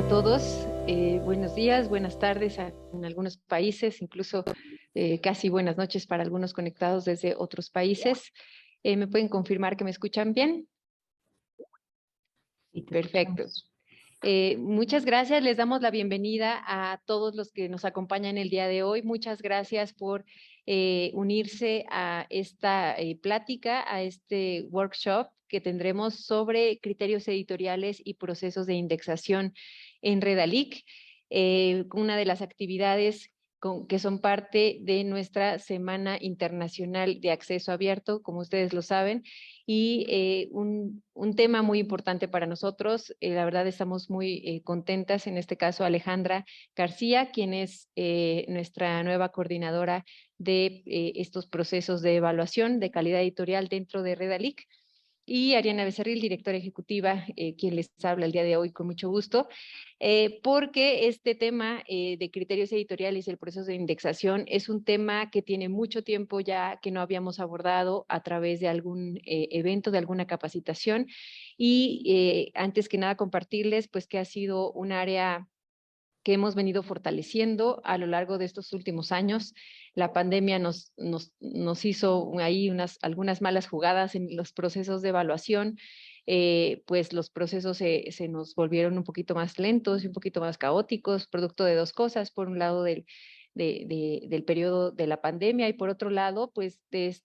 a todos. Buenos días, buenas tardes en algunos países, incluso casi buenas noches para algunos conectados desde otros países. ¿Me pueden confirmar que me escuchan bien? Sí, te Perfecto. escuchamos. Muchas gracias. Les damos la bienvenida a todos los que nos acompañan el día de hoy. Muchas gracias por unirse a esta plática, a este workshop que tendremos sobre criterios editoriales y procesos de indexación en Redalic. Una de las actividades que son parte de nuestra Semana Internacional de Acceso Abierto, como ustedes lo saben, y un tema muy importante para nosotros. La verdad estamos muy contentas, en este caso Alejandra García, quien es nuestra nueva coordinadora de estos procesos de evaluación de calidad editorial dentro de Redalic, y Ariana Becerril, directora ejecutiva, quien les habla el día de hoy con mucho gusto, porque este tema de criterios editoriales y el proceso de indexación es un tema que tiene mucho tiempo ya que no habíamos abordado a través de algún evento, de alguna capacitación, y antes que nada compartirles pues que ha sido un área que hemos venido fortaleciendo a lo largo de estos últimos años. La pandemia nos hizo ahí algunas malas jugadas en los procesos de evaluación. Pues los procesos se nos volvieron un poquito más lentos y un poquito más caóticos, producto de dos cosas. Por un lado, del periodo de la pandemia, y por otro lado, pues de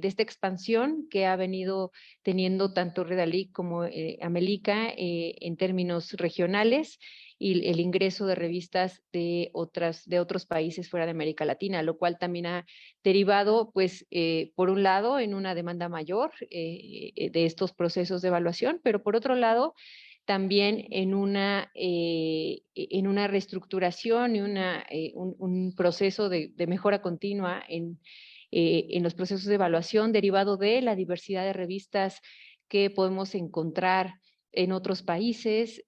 esta expansión que ha venido teniendo tanto Redalic como Amelica en términos regionales, y el ingreso de revistas de otros países fuera de América Latina, lo cual también ha derivado, pues, por un lado, en una demanda mayor de estos procesos de evaluación, pero por otro lado, también en una reestructuración y un proceso de mejora continua en los procesos de evaluación, derivado de la diversidad de revistas que podemos encontrar en otros países.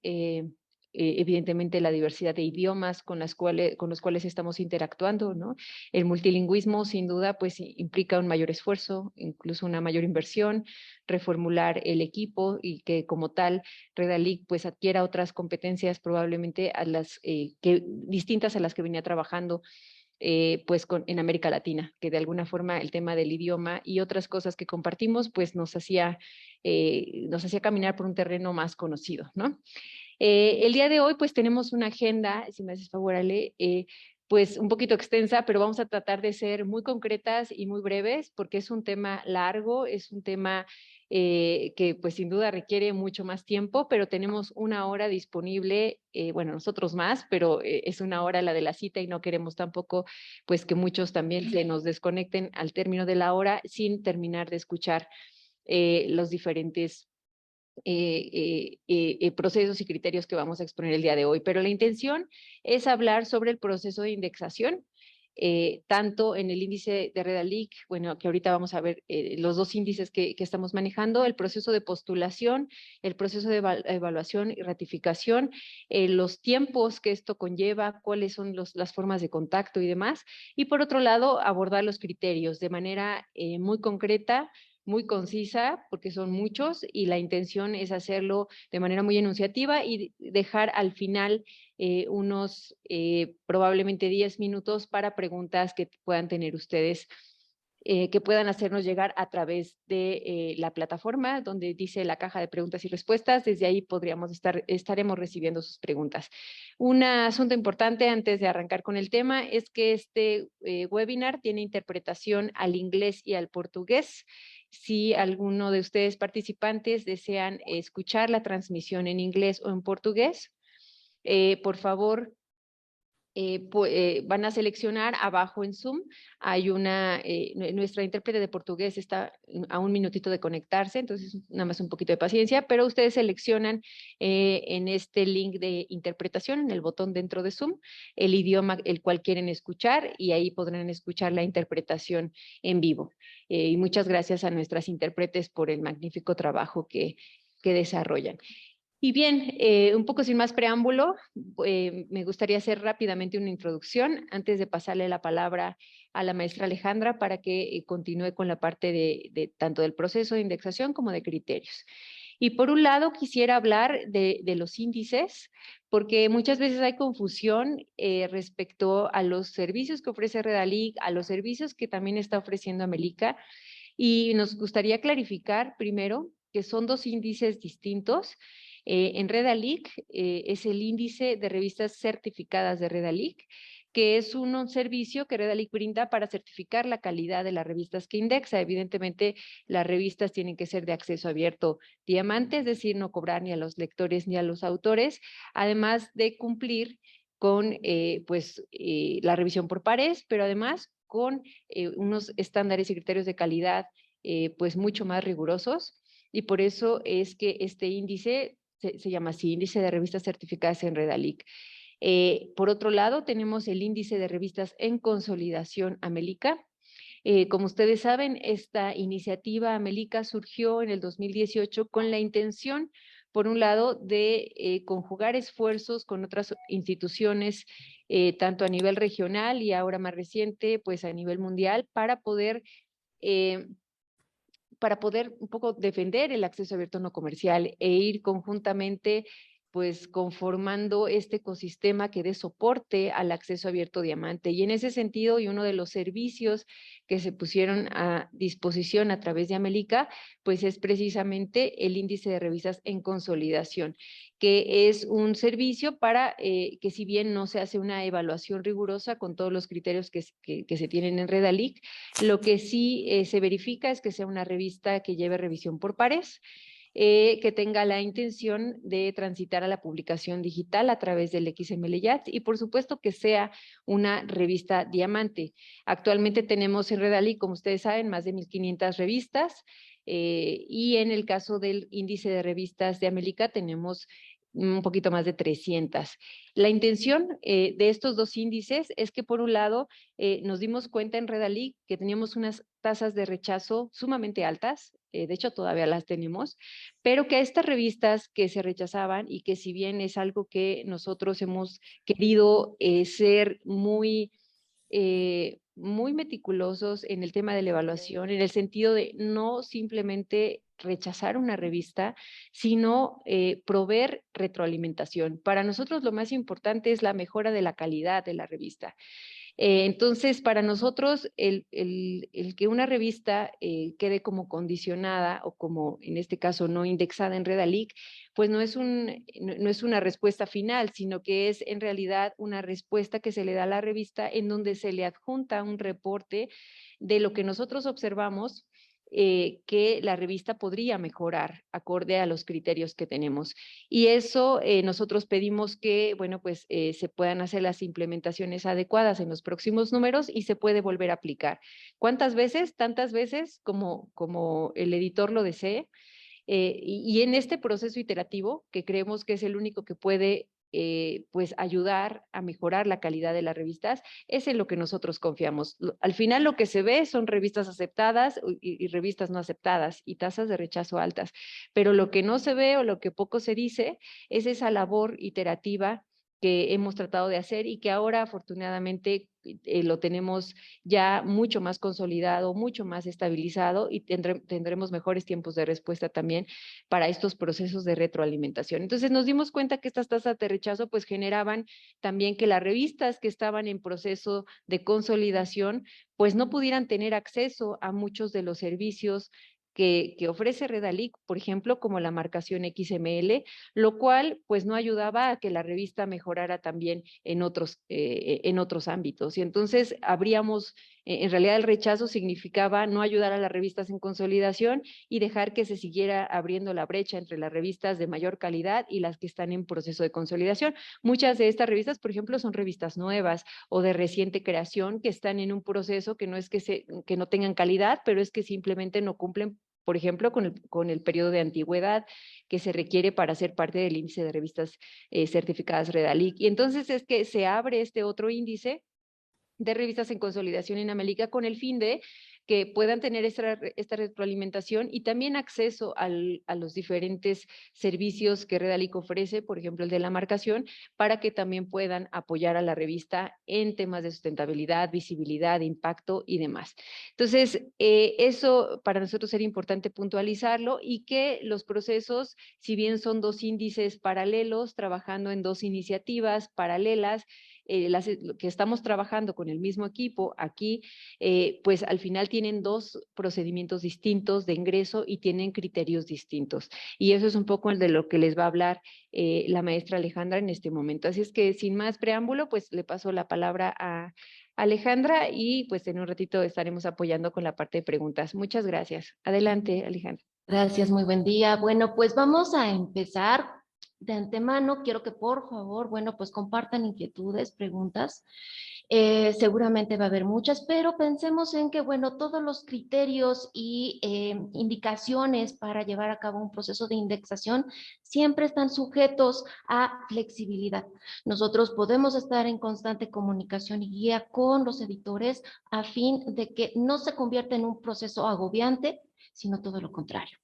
Evidentemente la diversidad de idiomas con los cuales estamos interactuando, ¿no? El multilingüismo sin duda pues implica un mayor esfuerzo, incluso una mayor inversión, reformular el equipo, y que como tal Redalic pues adquiera otras competencias probablemente distintas a las que venía trabajando pues en América Latina, que de alguna forma el tema del idioma y otras cosas que compartimos pues nos hacía caminar por un terreno más conocido, ¿no? El día de hoy pues tenemos una agenda, si me haces favor, Ale, pues un poquito extensa, pero vamos a tratar de ser muy concretas y muy breves, porque es un tema largo, es un tema que pues sin duda requiere mucho más tiempo, pero tenemos una hora disponible, bueno, nosotros más, pero es una hora la de la cita, y no queremos tampoco pues que muchos también se nos desconecten al término de la hora sin terminar de escuchar los diferentes procesos y criterios que vamos a exponer el día de hoy. Pero la intención es hablar sobre el proceso de indexación, tanto en el índice de Redalic, bueno, que ahorita vamos a ver los dos índices que estamos manejando, el proceso de postulación, el proceso de evaluación y ratificación, los tiempos que esto conlleva, cuáles son las formas de contacto y demás. Y por otro lado, abordar los criterios de manera muy concreta, muy concisa, porque son muchos, y la intención es hacerlo de manera muy enunciativa y dejar al final unos probablemente 10 minutos para preguntas que puedan tener ustedes, que puedan hacernos llegar a través de la plataforma donde dice la caja de preguntas y respuestas. Desde ahí estaremos recibiendo sus preguntas. Un asunto importante antes de arrancar con el tema es que este webinar tiene interpretación al inglés y al portugués. Si alguno de ustedes participantes desean escuchar la transmisión en inglés o en portugués, por favor, van a seleccionar abajo en Zoom. Hay nuestra intérprete de portugués está a un minutito de conectarse, entonces nada más un poquito de paciencia, pero ustedes seleccionan en este link de interpretación, en el botón dentro de Zoom, el idioma el cual quieren escuchar, y ahí podrán escuchar la interpretación en vivo. Y muchas gracias a nuestras intérpretes por el magnífico trabajo que desarrollan. Y bien, un poco sin más preámbulo, me gustaría hacer rápidamente una introducción antes de pasarle la palabra a la maestra Alejandra para que continúe con la parte de tanto del proceso de indexación como de criterios. Y por un lado quisiera hablar de los índices, porque muchas veces hay confusión respecto a los servicios que ofrece Redalic, a los servicios que también está ofreciendo Amelica, y nos gustaría clarificar primero que son dos índices distintos. En Redalic es el índice de revistas certificadas de Redalic, que es un servicio que Redalic brinda para certificar la calidad de las revistas que indexa. Evidentemente, las revistas tienen que ser de acceso abierto diamante, es decir, no cobrar ni a los lectores ni a los autores, además de cumplir con la revisión por pares, pero además con unos estándares y criterios de calidad pues mucho más rigurosos, y por eso es que este índice se llama así, Índice de Revistas Certificadas en Redalic. Por otro lado, tenemos el Índice de Revistas en Consolidación Amelica. Como ustedes saben, esta iniciativa Amelica surgió en el 2018 con la intención, por un lado, de conjugar esfuerzos con otras instituciones, tanto a nivel regional y ahora más reciente, pues a nivel mundial, eh, para poder un poco defender el acceso abierto no comercial e ir conjuntamente pues conformando este ecosistema que dé soporte al acceso abierto diamante. Y en ese sentido, y uno de los servicios que se pusieron a disposición a través de Amelica, pues es precisamente el índice de revistas en consolidación, que es un servicio para que si bien no se hace una evaluación rigurosa con todos los criterios que se tienen en Redalic, lo que sí se verifica es que sea una revista que lleve revisión por pares, que tenga la intención de transitar a la publicación digital a través del XML-YATS y por supuesto que sea una revista diamante. Actualmente tenemos en Redalic, como ustedes saben, más de 1,500 revistas, y en el caso del índice de revistas de Amelica tenemos un poquito más de 300. La intención de estos dos índices es que, por un lado, nos dimos cuenta en Redalic que teníamos unas tasas de rechazo sumamente altas, de hecho todavía las tenemos, pero que a estas revistas que se rechazaban y que si bien es algo que nosotros hemos querido ser muy meticulosos en el tema de la evaluación, en el sentido de no simplemente rechazar una revista, sino proveer retroalimentación. Para nosotros lo más importante es la mejora de la calidad de la revista. Entonces, para nosotros, el que una revista quede como condicionada o como, en este caso, no indexada en Redalic, pues no es una respuesta final, sino que es en realidad una respuesta que se le da a la revista en donde se le adjunta un reporte de lo que nosotros observamos que la revista podría mejorar acorde a los criterios que tenemos. Y eso nosotros pedimos que, bueno, pues se puedan hacer las implementaciones adecuadas en los próximos números y se puede volver a aplicar. ¿Cuántas veces? Tantas veces como el editor lo desee. Y en este proceso iterativo, que creemos que es el único que puede pues ayudar a mejorar la calidad de las revistas, es en lo que nosotros confiamos. Al final lo que se ve son revistas aceptadas y revistas no aceptadas y tasas de rechazo altas, pero lo que no se ve o lo que poco se dice es esa labor iterativa que hemos tratado de hacer y que ahora afortunadamente lo tenemos ya mucho más consolidado, mucho más estabilizado y tendremos mejores tiempos de respuesta también para estos procesos de retroalimentación. Entonces nos dimos cuenta que estas tasas de rechazo pues generaban también que las revistas que estaban en proceso de consolidación pues no pudieran tener acceso a muchos de los servicios que ofrece Redalic, por ejemplo, como la marcación XML, lo cual pues no ayudaba a que la revista mejorara también en otros ámbitos. Y entonces habríamos, en realidad el rechazo significaba no ayudar a las revistas en consolidación y dejar que se siguiera abriendo la brecha entre las revistas de mayor calidad y las que están en proceso de consolidación. Muchas de estas revistas, por ejemplo, son revistas nuevas o de reciente creación que están en un proceso que no es que no tengan calidad, pero es que simplemente no cumplen, por ejemplo, con el periodo de antigüedad que se requiere para ser parte del índice de revistas certificadas Redalic. Y entonces es que se abre este otro índice de revistas en consolidación en América con el fin de que puedan tener esta retroalimentación y también acceso a los diferentes servicios que Redalic ofrece, por ejemplo, el de la marcación, para que también puedan apoyar a la revista en temas de sustentabilidad, visibilidad, impacto y demás. Entonces, eso para nosotros era importante puntualizarlo y que los procesos, si bien son dos índices paralelos, trabajando en dos iniciativas paralelas, que estamos trabajando con el mismo equipo aquí, pues al final tienen dos procedimientos distintos de ingreso y tienen criterios distintos. Y eso es un poco de lo que les va a hablar la maestra Alejandra en este momento. Así es que sin más preámbulo, pues le paso la palabra a Alejandra y pues en un ratito estaremos apoyando con la parte de preguntas. Muchas gracias. Adelante, Alejandra. Gracias, muy buen día. Bueno, pues vamos a empezar. De antemano, quiero que por favor, bueno, pues compartan inquietudes, preguntas. Seguramente va a haber muchas, pero pensemos en que, bueno, todos los criterios y indicaciones para llevar a cabo un proceso de indexación siempre están sujetos a flexibilidad. Nosotros podemos estar en constante comunicación y guía con los editores a fin de que no se convierta en un proceso agobiante, sino todo lo contrario.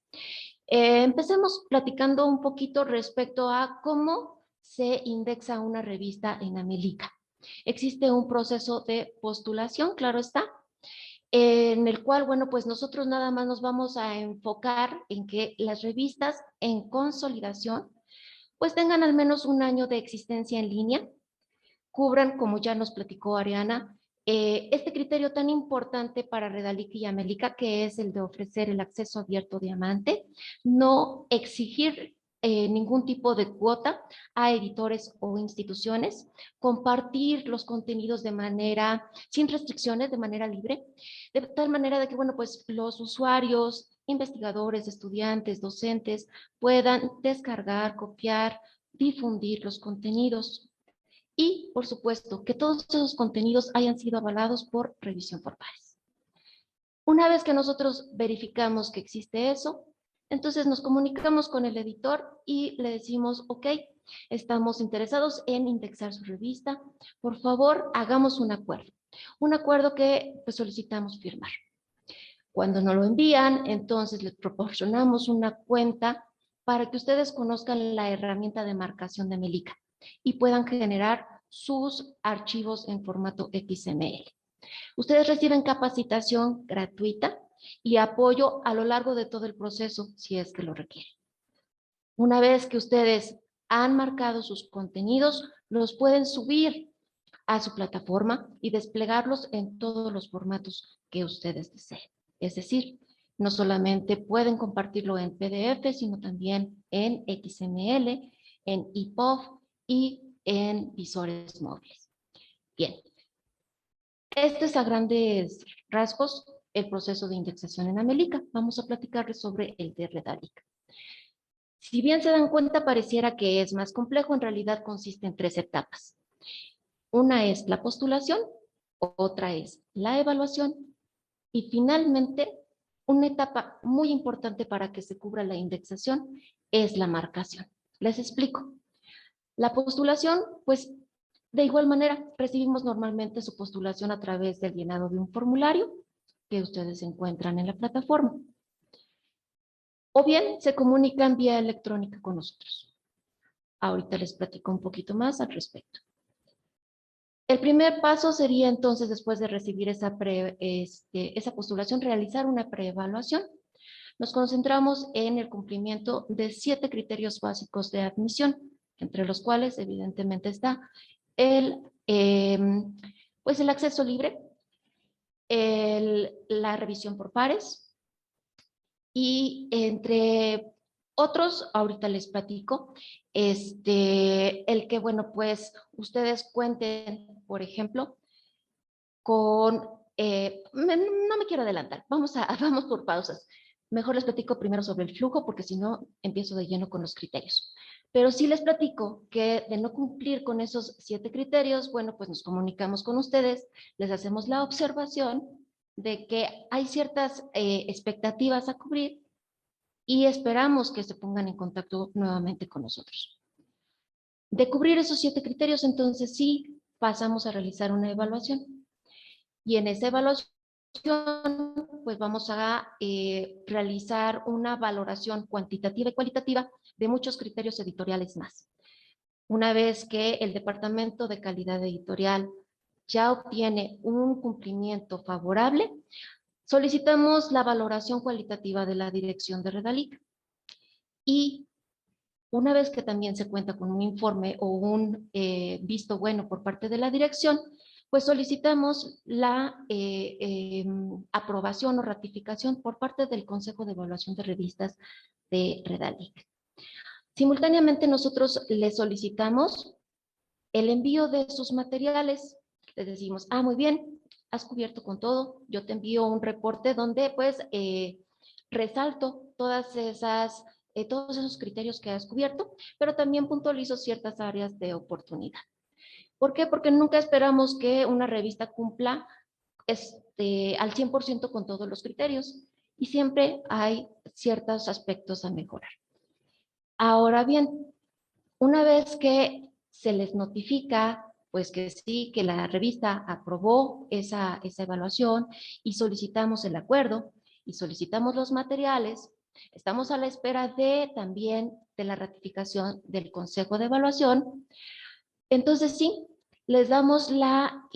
Empecemos platicando un poquito respecto a cómo se indexa una revista en Amelica. Existe un proceso de postulación, claro está, en el cual, bueno, pues nosotros nada más nos vamos a enfocar en que las revistas en consolidación, pues tengan al menos un año de existencia en línea, cubran, como ya nos platicó Ariana, este criterio tan importante para Redalic y Amelica, que es el de ofrecer el acceso abierto diamante, no exigir ningún tipo de cuota a editores o instituciones, compartir los contenidos de manera, sin restricciones, de manera libre, de tal manera de que, bueno, pues los usuarios, investigadores, estudiantes, docentes, puedan descargar, copiar, difundir los contenidos y, por supuesto, que todos esos contenidos hayan sido avalados por revisión por pares. Una vez que nosotros verificamos que existe eso, entonces nos comunicamos con el editor y le decimos, ok, estamos interesados en indexar su revista, por favor, hagamos un acuerdo que pues, solicitamos firmar. Cuando nos lo envían, entonces les proporcionamos una cuenta para que ustedes conozcan la herramienta de marcación de Melica y puedan generar sus archivos en formato XML. Ustedes reciben capacitación gratuita y apoyo a lo largo de todo el proceso, si es que lo requieren. Una vez que ustedes han marcado sus contenidos, los pueden subir a su plataforma y desplegarlos en todos los formatos que ustedes deseen. Es decir, no solamente pueden compartirlo en PDF, sino también en XML, en EPUB y en visores móviles. Bien, este es a grandes rasgos el proceso de indexación en Amelica. Vamos a platicarles sobre el de Redalic. Si bien se dan cuenta, pareciera que es más complejo, en realidad consiste en 3 etapas. Una es la postulación, otra es la evaluación y finalmente una etapa muy importante para que se cubra la indexación es la marcación. Les explico. La postulación, pues de igual manera recibimos normalmente su postulación a través del llenado de un formulario que ustedes encuentran en la plataforma. O bien se comunican vía electrónica con nosotros. Ahorita les platico un poquito más al respecto. El primer paso sería entonces, después de recibir esa postulación, realizar una preevaluación. Nos concentramos en el cumplimiento de 7 criterios básicos de admisión, entre los cuales evidentemente está pues el acceso libre, la revisión por pares y entre otros, ahorita les platico, el que, bueno, pues ustedes cuenten, por ejemplo, con, no me quiero adelantar, vamos por pausas. Mejor les platico primero sobre el flujo, porque si no, empiezo de lleno con los criterios. Pero sí les platico que de no cumplir con esos 7 criterios, bueno, pues nos comunicamos con ustedes, les hacemos la observación de que hay ciertas expectativas a cubrir y esperamos que se pongan en contacto nuevamente con nosotros. De cubrir esos 7 criterios, entonces sí pasamos a realizar una evaluación. Y en esa evaluación, pues vamos a realizar una valoración cuantitativa y cualitativa de muchos criterios editoriales más. Una vez que el Departamento de Calidad Editorial ya obtiene un cumplimiento favorable, solicitamos la valoración cualitativa de la dirección de Redalic y una vez que también se cuenta con un informe o un visto bueno por parte de la dirección, pues solicitamos la aprobación o ratificación por parte del Consejo de Evaluación de Revistas de Redalic. Simultáneamente nosotros le solicitamos el envío de sus materiales. Les decimos, muy bien, has cubierto con todo, yo te envío un reporte donde pues resalto todos esos criterios que has cubierto, pero también puntualizo ciertas áreas de oportunidad. ¿Por qué? Porque nunca esperamos que una revista cumpla al 100% con todos los criterios y siempre hay ciertos aspectos a mejorar. Ahora bien, una vez que se les notifica, pues que sí, que la revista aprobó esa evaluación y solicitamos el acuerdo y solicitamos los materiales, estamos a la espera también de la ratificación del Consejo de Evaluación. Entonces sí, les damos la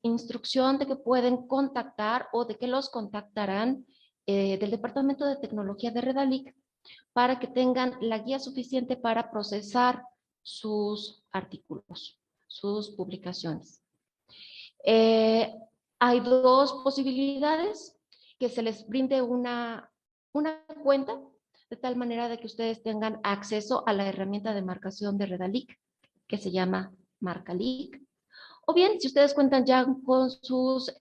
instrucción de que pueden contactar o de que los contactarán del Departamento de Tecnología de Redalic para que tengan la guía suficiente para procesar sus artículos, sus publicaciones. Hay dos posibilidades: que se les brinde una cuenta, de tal manera de que ustedes tengan acceso a la herramienta de marcación de Redalic, que se llama Marcalic. O bien, si ustedes cuentan ya con sus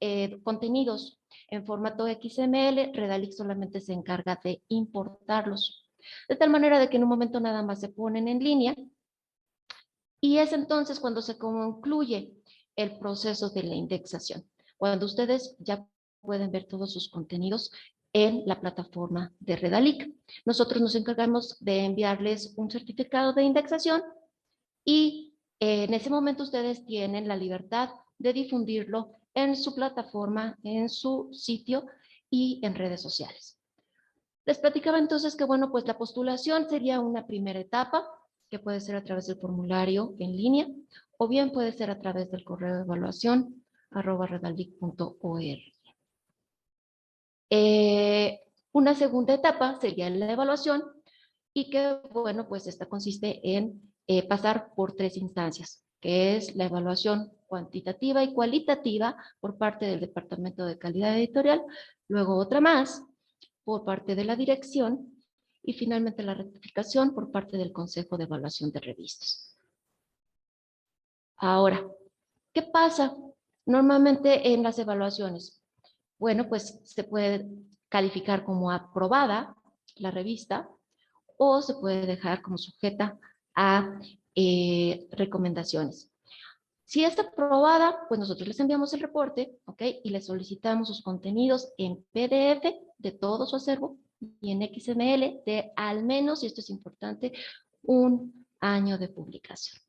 contenidos en formato XML, Redalic solamente se encarga de importarlos. De tal manera de que en un momento nada más se ponen en línea y es entonces cuando se concluye el proceso de la indexación, cuando ustedes ya pueden ver todos sus contenidos en la plataforma de Redalic. Nosotros nos encargamos de enviarles un certificado de indexación y en ese momento ustedes tienen la libertad de difundirlo en su plataforma, en su sitio y en redes sociales. Les platicaba entonces que, bueno, pues la postulación sería una primera etapa, que puede ser a través del formulario en línea, o bien puede ser a través del correo de evaluación @redalic.org. Una segunda etapa sería la evaluación, y que, bueno, pues esta consiste en pasar por 3 instancias, que es la evaluación cuantitativa y cualitativa por parte del Departamento de Calidad Editorial, luego otra más por parte de la dirección y finalmente la rectificación por parte del Consejo de Evaluación de Revistas. Ahora, ¿qué pasa normalmente en las evaluaciones? Bueno, pues se puede calificar como aprobada la revista o se puede dejar como sujeta a recomendaciones. Si está aprobada, pues nosotros les enviamos el reporte, ¿ok? Y les solicitamos sus contenidos en PDF de todo su acervo y en XML de al menos, y esto es importante, 1 año de publicación.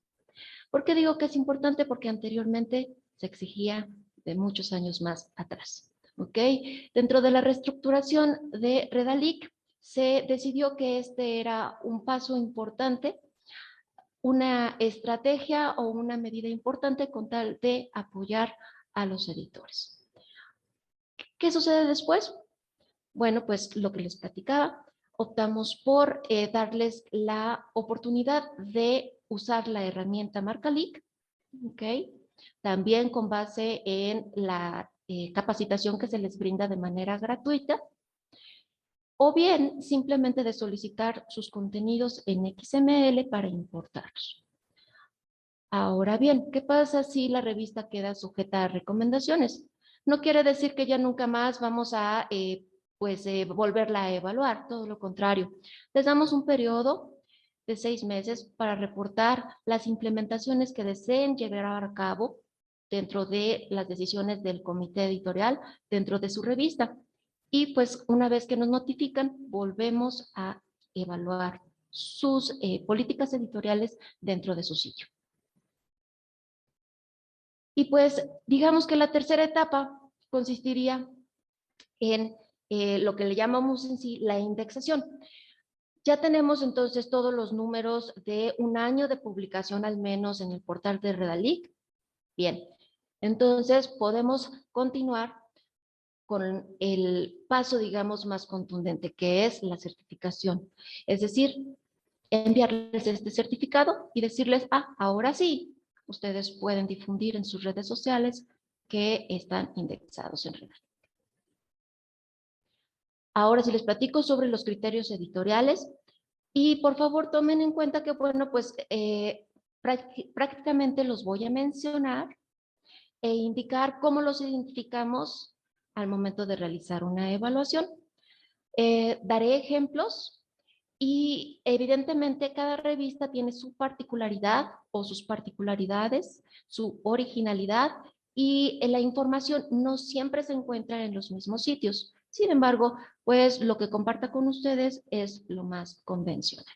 ¿Por qué digo que es importante? Porque anteriormente se exigía de muchos años más atrás, ¿ok? Dentro de la reestructuración de Redalic, se decidió que este era un paso importante, una estrategia o una medida importante con tal de apoyar a los editores. ¿Qué sucede después? Bueno, pues lo que les platicaba, optamos por darles la oportunidad de usar la herramienta Marcalic, ¿ok? También con base en la capacitación que se les brinda de manera gratuita, o bien simplemente de solicitar sus contenidos en XML para importarlos. Ahora bien, ¿qué pasa si la revista queda sujeta a recomendaciones? No quiere decir que ya nunca más vamos a volverla a evaluar, todo lo contrario. Les damos un periodo de 6 meses para reportar las implementaciones que deseen llevar a cabo dentro de las decisiones del comité editorial, dentro de su revista. Y pues una vez que nos notifican, volvemos a evaluar sus políticas editoriales dentro de su sitio. Y pues digamos que la tercera etapa consistiría en lo que le llamamos en sí la indexación. Ya tenemos entonces todos los números de un año de publicación al menos en el portal de Redalic. Bien, entonces podemos continuar con el paso, digamos, más contundente, que es la certificación. Es decir, enviarles este certificado y decirles, ahora sí, ustedes pueden difundir en sus redes sociales que están indexados en Redalic. Ahora sí les platico sobre los criterios editoriales y por favor tomen en cuenta que, bueno, pues prácticamente los voy a mencionar e indicar cómo los identificamos al momento de realizar una evaluación. Daré ejemplos y evidentemente cada revista tiene su particularidad o sus particularidades, su originalidad y la información no siempre se encuentra en los mismos sitios. Sin embargo, pues lo que comparta con ustedes es lo más convencional.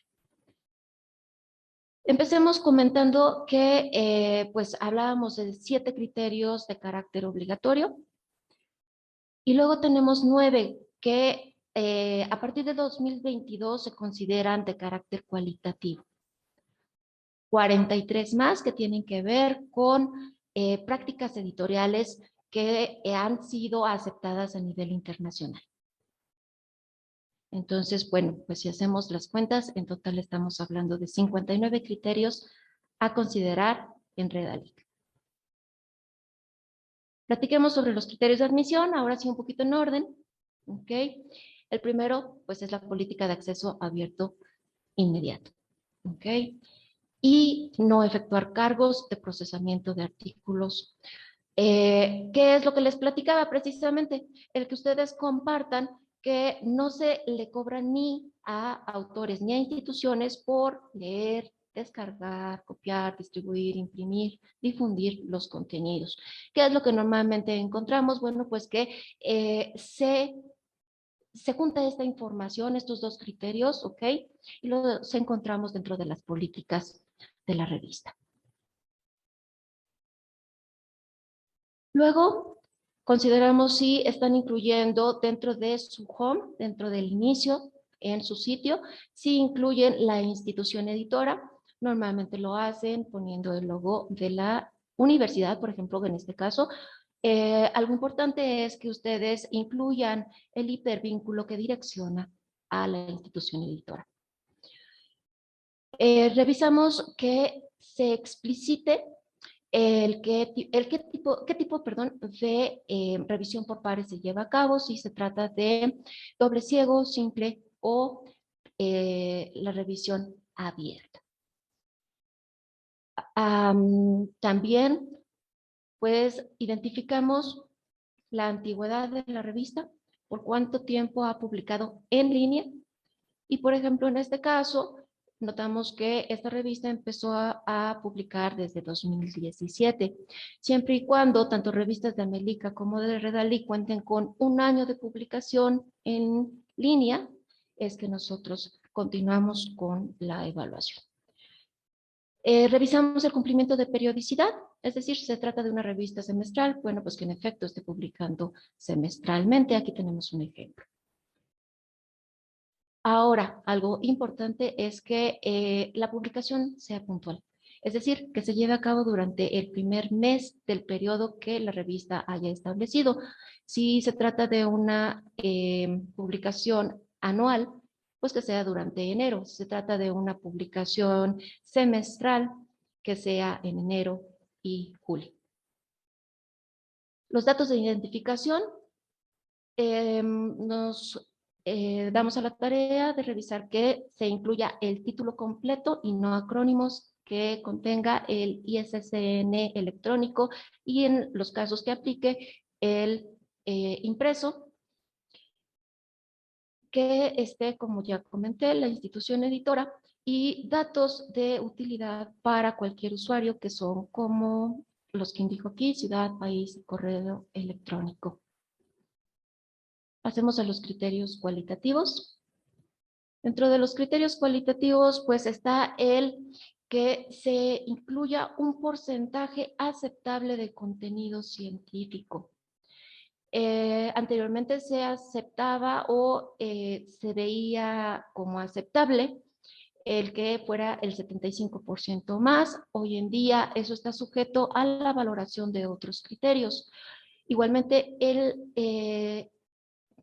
Empecemos comentando que pues hablábamos de 7 criterios de carácter obligatorio y luego tenemos 9 que a partir de 2022 se consideran de carácter cualitativo. 43 más que tienen que ver con prácticas editoriales que han sido aceptadas a nivel internacional. Entonces, bueno, pues si hacemos las cuentas, en total estamos hablando de 59 criterios a considerar en Redalic. Platiquemos sobre los criterios de admisión, ahora sí un poquito en orden. ¿Ok? El primero, pues es la política de acceso abierto inmediato. ¿Ok? Y no efectuar cargos de procesamiento de artículos. ¿Qué es lo que les platicaba precisamente? El que ustedes compartan que no se le cobra ni a autores ni a instituciones por leer, descargar, copiar, distribuir, imprimir, difundir los contenidos. ¿Qué es lo que normalmente encontramos? Bueno, pues que se junta esta información, estos dos criterios, ¿ok? Y los encontramos dentro de las políticas de la revista. Luego, consideramos si están incluyendo dentro de su home, dentro del inicio, en su sitio, si incluyen la institución editora. Normalmente lo hacen poniendo el logo de la universidad, por ejemplo, en este caso. Algo importante es que ustedes incluyan el hipervínculo que direcciona a la institución editora. Revisamos que se explicite qué tipo de revisión por pares se lleva a cabo, si se trata de doble ciego, simple o la revisión abierta. También, pues, identificamos la antigüedad de la revista, por cuánto tiempo ha publicado en línea, y por ejemplo, en este caso, notamos que esta revista empezó a publicar desde 2017, siempre y cuando tanto revistas de Amelica como de Redalic cuenten con un año de publicación en línea, es que nosotros continuamos con la evaluación. Revisamos el cumplimiento de periodicidad, es decir, si se trata de una revista semestral, bueno, pues que en efecto esté publicando semestralmente. Aquí tenemos un ejemplo. Ahora, algo importante es que la publicación sea puntual, es decir, que se lleve a cabo durante el primer mes del periodo que la revista haya establecido. Si se trata de una publicación anual, pues que sea durante enero. Si se trata de una publicación semestral, que sea en enero y julio. Los datos de identificación nos damos a la tarea de revisar que se incluya el título completo y no acrónimos, que contenga el ISSN electrónico y en los casos que aplique el impreso, que esté, como ya comenté, la institución editora y datos de utilidad para cualquier usuario que son como los que indico aquí: ciudad, país, correo electrónico. Pasemos a los criterios cualitativos. Dentro de los criterios cualitativos, pues está el que se incluya un porcentaje aceptable de contenido científico. Anteriormente se aceptaba o se veía como aceptable el que fuera el 75% más. Hoy en día eso está sujeto a la valoración de otros criterios. Igualmente, el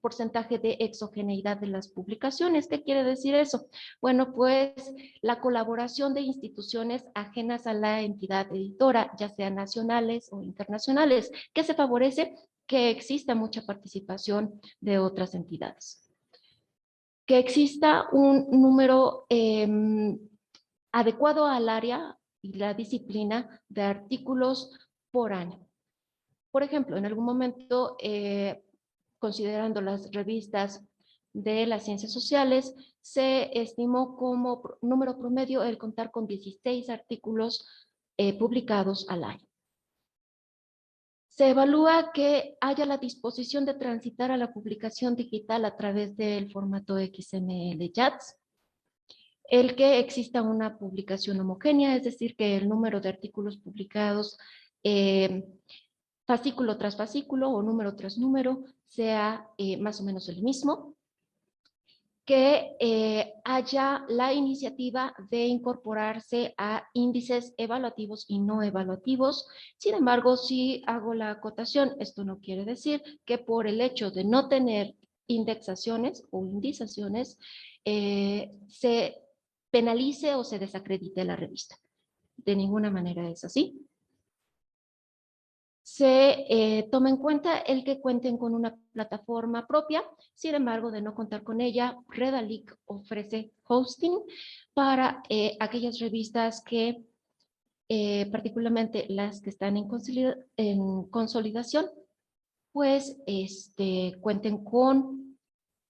porcentaje de exogeneidad de las publicaciones. ¿Qué quiere decir eso? Bueno, pues la colaboración de instituciones ajenas a la entidad editora, ya sean nacionales o internacionales, que se favorece que exista mucha participación de otras entidades. Que exista un número adecuado al área y la disciplina de artículos por año. Por ejemplo, en algún momento, considerando las revistas de las ciencias sociales, se estimó como número promedio el contar con 16 artículos publicados al año. Se evalúa que haya la disposición de transitar a la publicación digital a través del formato XML JATS, el que exista una publicación homogénea, es decir, que el número de artículos publicados fascículo tras fascículo o número tras número sea más o menos el mismo, que haya la iniciativa de incorporarse a índices evaluativos y no evaluativos. Sin embargo, si hago la acotación, esto no quiere decir que por el hecho de no tener indexaciones o indizaciones, se penalice o se desacredite la revista. De ninguna manera es así. Se toma en cuenta el que cuenten con una plataforma propia. Sin embargo, de no contar con ella, Redalyc ofrece hosting para aquellas revistas que, particularmente las que están en consolidación, pues cuenten con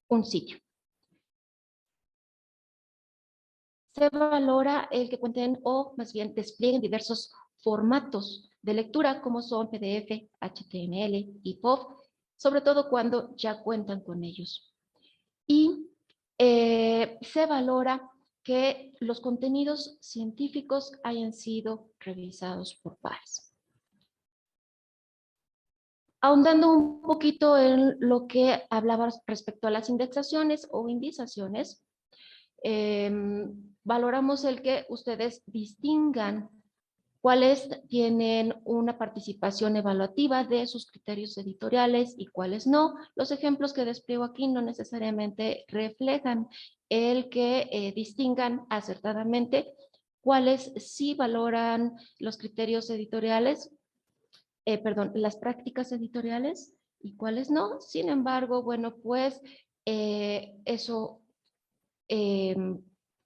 un sitio. Se valora el que cuenten o más bien desplieguen diversos formatos de lectura como son PDF, HTML y POV, sobre todo cuando ya cuentan con ellos. Y se valora que los contenidos científicos hayan sido revisados por pares. Ahondando un poquito en lo que hablaba respecto a las indexaciones o indizaciones, valoramos el que ustedes distingan cuáles tienen una participación evaluativa de sus criterios editoriales y cuáles no. Los ejemplos que despliego aquí no necesariamente reflejan el que distingan acertadamente cuáles sí valoran los criterios editoriales, las prácticas editoriales y cuáles no. Sin embargo, bueno, pues eso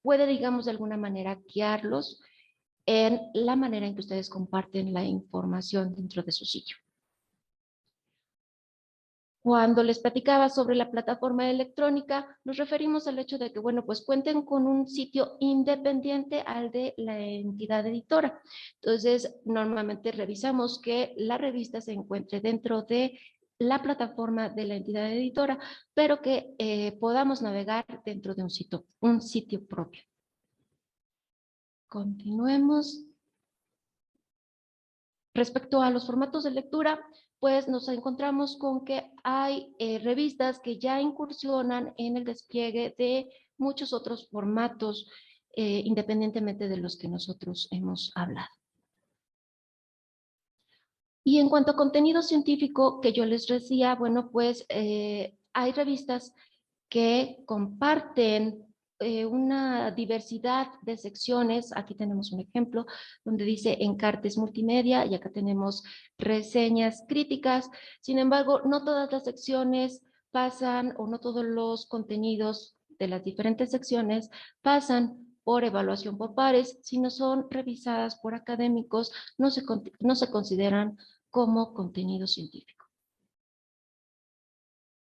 puede, digamos, de alguna manera guiarlos en la manera en que ustedes comparten la información dentro de su sitio. Cuando les platicaba sobre la plataforma electrónica, nos referimos al hecho de que, bueno, pues cuenten con un sitio independiente al de la entidad editora. Entonces, normalmente revisamos que la revista se encuentre dentro de la plataforma de la entidad editora, pero que podamos navegar dentro de un sitio propio. Continuemos. Respecto a los formatos de lectura, pues nos encontramos con que hay revistas que ya incursionan en el despliegue de muchos otros formatos, independientemente de los que nosotros hemos hablado. Y en cuanto a contenido científico que yo les decía, bueno, pues hay revistas que comparten una diversidad de secciones. Aquí tenemos un ejemplo donde dice Encartes Multimedia y acá tenemos reseñas críticas. Sin embargo, no todas las secciones pasan o no todos los contenidos de las diferentes secciones pasan por evaluación por pares, sino son revisadas por académicos, no se consideran como contenido científico.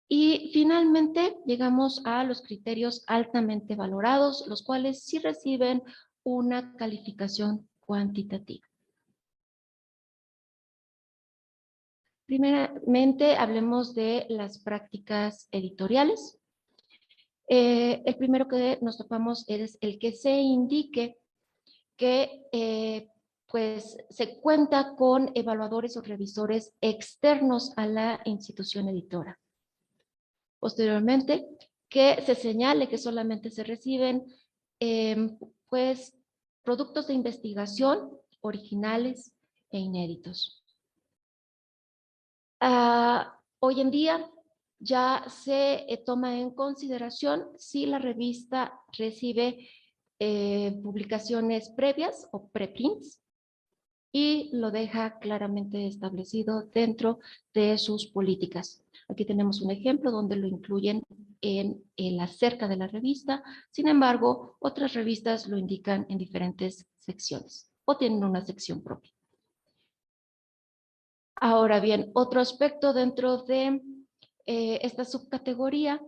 Y finalmente llegamos a los criterios altamente valorados, los cuales sí reciben una calificación cuantitativa. Primeramente, hablemos de las prácticas editoriales. El primero que nos topamos es el que se indique que pues se cuenta con evaluadores o revisores externos a la institución editora. Posteriormente, que se señale que solamente se reciben pues productos de investigación originales e inéditos. Hoy en día ya se toma en consideración si la revista recibe publicaciones previas o preprints y lo deja claramente establecido dentro de sus políticas. Aquí tenemos un ejemplo donde lo incluyen en la cerca de la revista. Sin embargo, otras revistas lo indican en diferentes secciones o tienen una sección propia. Ahora bien, otro aspecto dentro de esta subcategoría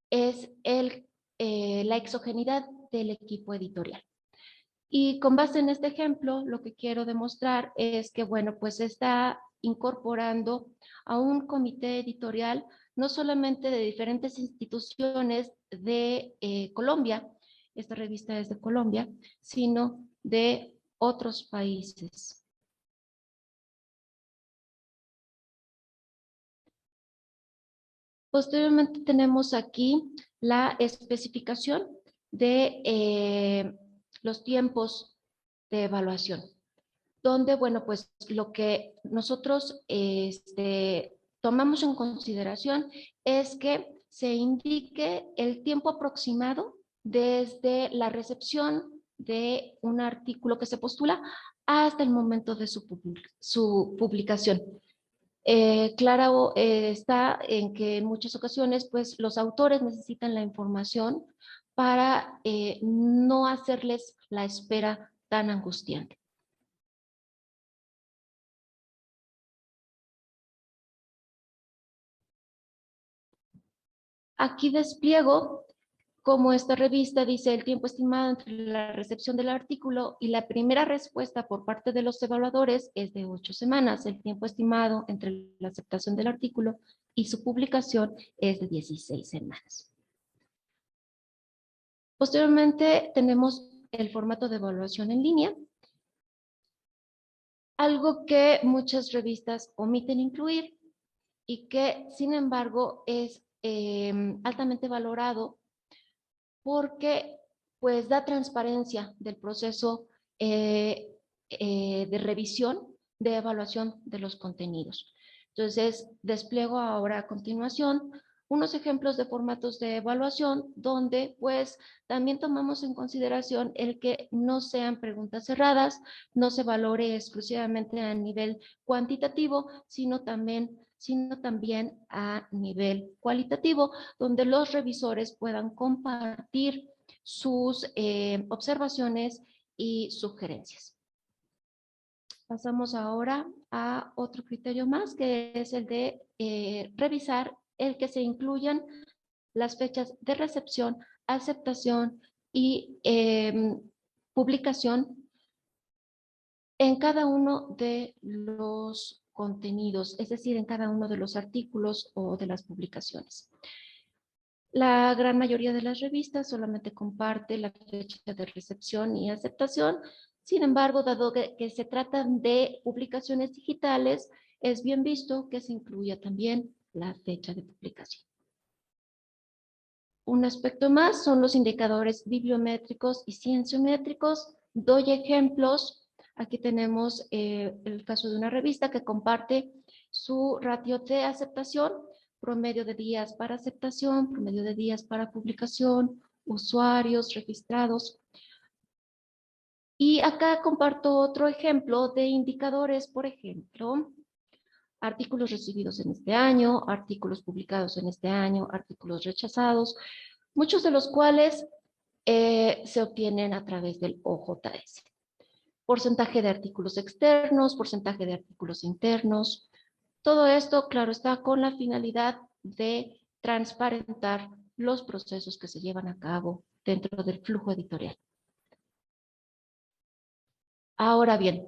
es la exogenidad del equipo editorial. Y con base en este ejemplo, lo que quiero demostrar es que, bueno, pues se está incorporando a un comité editorial, no solamente de diferentes instituciones de Colombia, esta revista es de Colombia, sino de otros países. Posteriormente tenemos aquí la especificación de los tiempos de evaluación, donde, bueno, pues lo que nosotros tomamos en consideración es que se indique el tiempo aproximado desde la recepción de un artículo que se postula hasta el momento de su publicación. Claro, está en que en muchas ocasiones, pues, los autores necesitan la información para no hacerles la espera tan angustiante. Aquí despliego cómo esta revista dice el tiempo estimado entre la recepción del artículo y la primera respuesta por parte de los evaluadores es de 8 semanas. El tiempo estimado entre la aceptación del artículo y su publicación es de 16 semanas. Posteriormente tenemos el formato de evaluación en línea, algo que muchas revistas omiten incluir y que, sin embargo, es altamente valorado porque pues da transparencia del proceso de revisión, de evaluación de los contenidos. Entonces, despliego ahora a continuación unos ejemplos de formatos de evaluación donde pues también tomamos en consideración el que no sean preguntas cerradas, no se valore exclusivamente a nivel cuantitativo, sino también a nivel cualitativo, donde los revisores puedan compartir sus observaciones y sugerencias. Pasamos ahora a otro criterio más, que es el de revisar el que se incluyan las fechas de recepción, aceptación y publicación en cada uno de los contenidos, es decir, en cada uno de los artículos o de las publicaciones. La gran mayoría de las revistas solamente comparte la fecha de recepción y aceptación. Sin embargo, dado que se tratan de publicaciones digitales, es bien visto que se incluya también la fecha de publicación. Un aspecto más son los indicadores bibliométricos y cienciométricos. Doy ejemplos. Aquí tenemos el caso de una revista que comparte su ratio de aceptación, promedio de días para aceptación, promedio de días para publicación, usuarios registrados. Y acá comparto otro ejemplo de indicadores, por ejemplo, artículos recibidos en este año, artículos publicados en este año, artículos rechazados, muchos de los cuales se obtienen a través del OJS. Porcentaje de artículos externos, porcentaje de artículos internos. Todo esto, claro, está con la finalidad de transparentar los procesos que se llevan a cabo dentro del flujo editorial. Ahora bien,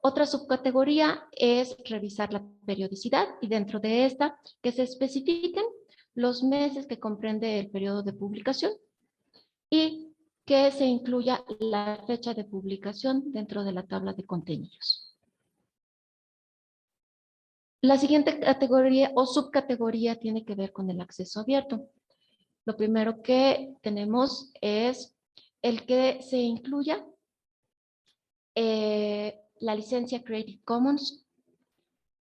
otra subcategoría es revisar la periodicidad y dentro de esta que se especifiquen los meses que comprende el periodo de publicación y que se incluya la fecha de publicación dentro de la tabla de contenidos. La siguiente categoría o subcategoría tiene que ver con el acceso abierto. Lo primero que tenemos es el que se incluya la licencia Creative Commons.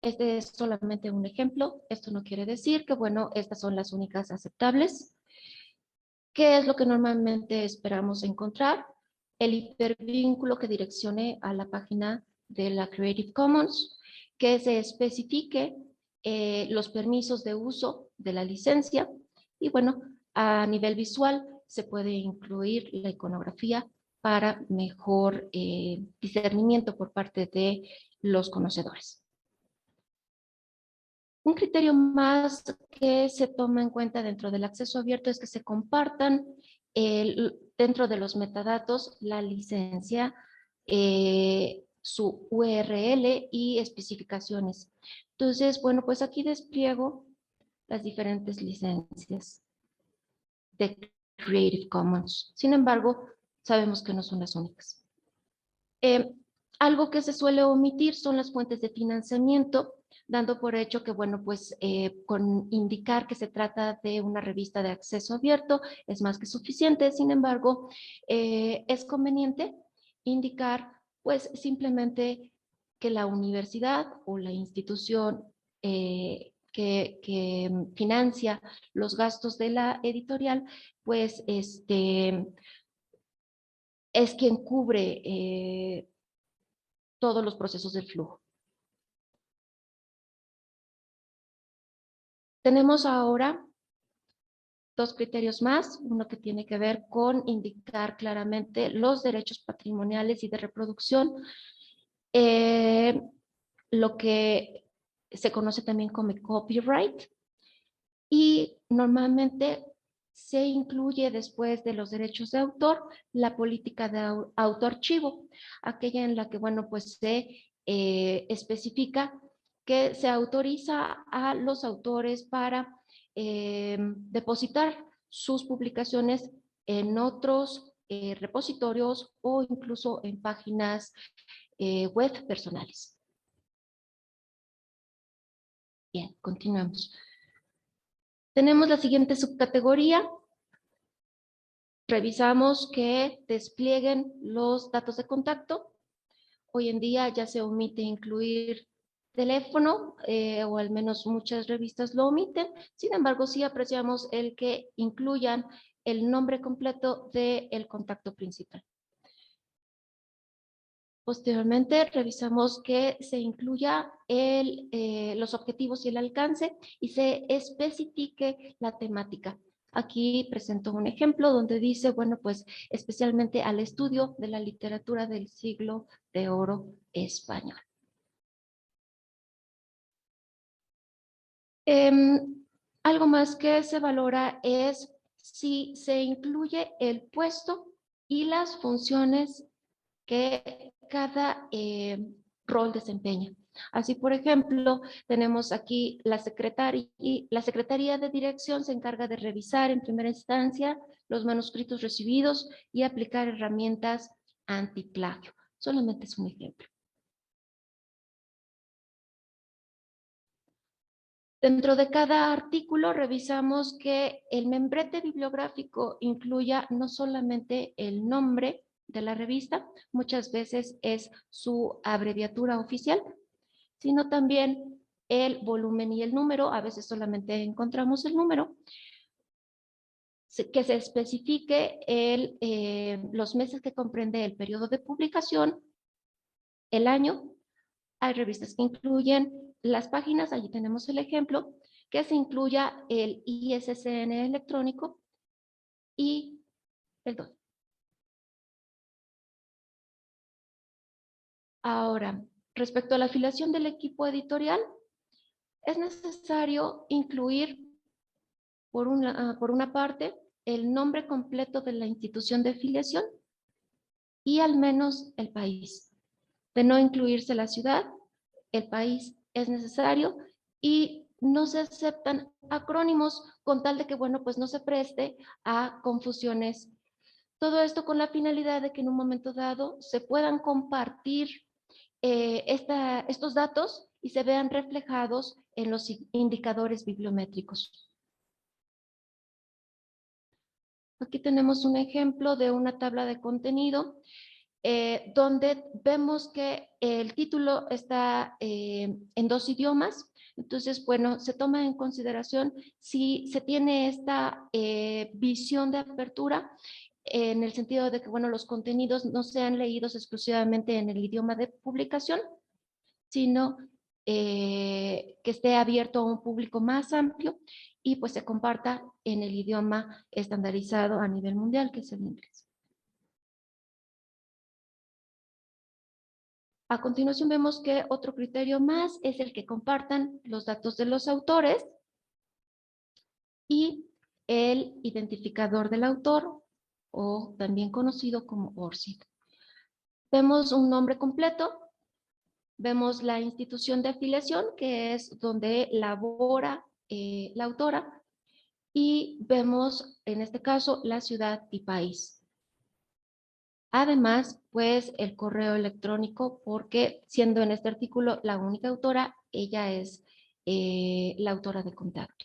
Este es solamente un ejemplo. Esto no quiere decir que, bueno, estas son las únicas aceptables. ¿Qué es lo que normalmente esperamos encontrar? El hipervínculo que direccione a la página de la Creative Commons, que se especifique los permisos de uso de la licencia y, bueno, a nivel visual se puede incluir la iconografía para mejor discernimiento por parte de los conocedores. Un criterio más que se toma en cuenta dentro del acceso abierto es que se compartan dentro de los metadatos la licencia, su URL y especificaciones. Entonces, bueno, pues aquí despliego las diferentes licencias de Creative Commons. Sin embargo, sabemos que no son las únicas. Algo que se suele omitir son las fuentes de financiamiento, dando por hecho que, bueno, pues con indicar que se trata de una revista de acceso abierto es más que suficiente. Sin embargo, es conveniente indicar, pues simplemente que la universidad o la institución que financia los gastos de la editorial, pues es quien cubre todos los procesos del flujo. Tenemos ahora dos criterios más, uno que tiene que ver con indicar claramente los derechos patrimoniales y de reproducción, lo que se conoce también como copyright, y normalmente se incluye después de los derechos de autor la política de autoarchivo, aquella en la que, bueno, pues se especifica que se autoriza a los autores para depositar sus publicaciones en otros repositorios o incluso en páginas web personales. Bien, continuamos. Tenemos la siguiente subcategoría. Revisamos que desplieguen los datos de contacto. Hoy en día ya se omite incluir teléfono, o al menos muchas revistas lo omiten. Sin embargo, sí apreciamos el que incluyan el nombre completo del contacto principal. Posteriormente, revisamos que se incluya los objetivos y el alcance y se especifique la temática. Aquí presento un ejemplo donde dice, bueno, pues especialmente al estudio de la literatura del siglo de oro español. Algo más que se valora es si se incluye el puesto y las funciones que cada rol desempeña. Así, por ejemplo, tenemos aquí la secretaria y la Secretaría de Dirección se encarga de revisar en primera instancia los manuscritos recibidos y aplicar herramientas antiplagio. Solamente es un ejemplo. Dentro de cada artículo revisamos que el membrete bibliográfico incluya no solamente el nombre de la revista, muchas veces es su abreviatura oficial, sino también el volumen y el número. A veces solamente encontramos el número, que se especifique los meses que comprende el periodo de publicación, el año. Hay revistas que incluyen las páginas, allí tenemos el ejemplo, que se incluya el ISSN electrónico y el DOI. Ahora, respecto a la afiliación del equipo editorial, es necesario incluir, por una parte, el nombre completo de la institución de afiliación y al menos el país. De no incluirse la ciudad, el país es necesario y no se aceptan acrónimos con tal de que, bueno, pues no se preste a confusiones Todo esto con la finalidad de que en un momento dado se puedan compartir estos datos y se vean reflejados en los indicadores bibliométricos. Aquí tenemos un ejemplo de una tabla de contenido donde vemos que el título está en 2 idiomas. Entonces, bueno, se toma en consideración si se tiene esta visión de apertura en el sentido de que, bueno, los contenidos no sean leídos exclusivamente en el idioma de publicación, sino que esté abierto a un público más amplio y pues se comparta en el idioma estandarizado a nivel mundial, que es el inglés. A continuación vemos que otro criterio más es el que compartan los datos de los autores y el identificador del autor, o también conocido como ORCID. Vemos un nombre completo, vemos la institución de afiliación, que es donde labora la autora, y vemos en este caso la ciudad y país. Además, pues el correo electrónico, porque siendo en este artículo la única autora, ella es la autora de contacto.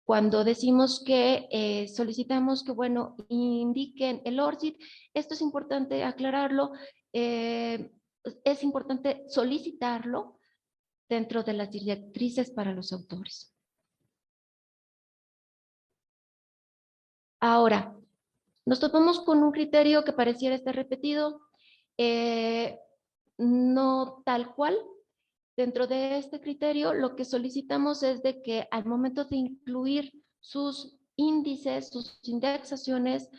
Cuando decimos que solicitamos que, bueno, indiquen el ORCID, esto es importante aclararlo, es importante solicitarlo dentro de las directrices para los autores. Ahora, nos topamos con un criterio que pareciera estar repetido, no tal cual. Dentro de este criterio, lo que solicitamos es de que al momento de incluir sus índices, sus indexaciones,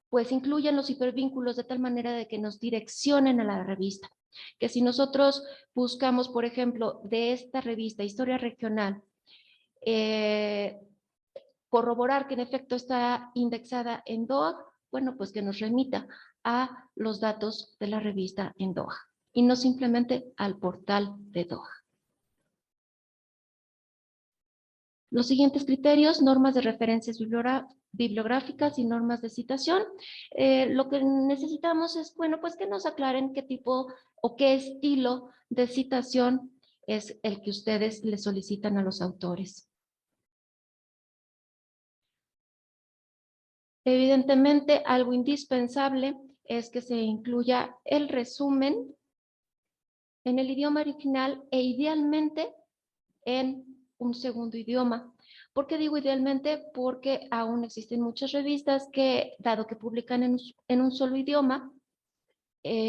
pues incluyan los hipervínculos de tal manera de que nos direccionen a la revista. Que si nosotros buscamos, por ejemplo, de esta revista, Historia Regional, corroborar que en efecto está indexada en DOAG, bueno, pues que nos remita a los datos de la revista en DOAG y no simplemente al portal de DOAG. Los siguientes criterios: normas de referencias bibliográficas y normas de citación. Lo que necesitamos es, bueno, pues que nos aclaren qué tipo o qué estilo de citación es el que ustedes le solicitan a los autores. Evidentemente, algo indispensable es que se incluya el resumen en el idioma original e idealmente en un segundo idioma. ¿Por qué digo idealmente? Porque aún existen muchas revistas que, dado que publican en un solo idioma,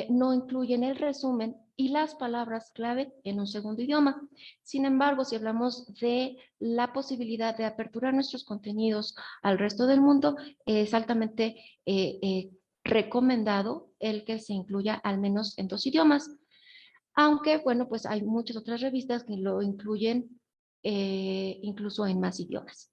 no incluyen el resumen y las palabras clave en un segundo idioma. Sin embargo, si hablamos de la posibilidad de aperturar nuestros contenidos al resto del mundo, es altamente recomendado el que se incluya al menos en 2 idiomas. Aunque, bueno, pues hay muchas otras revistas que lo incluyen incluso en más idiomas.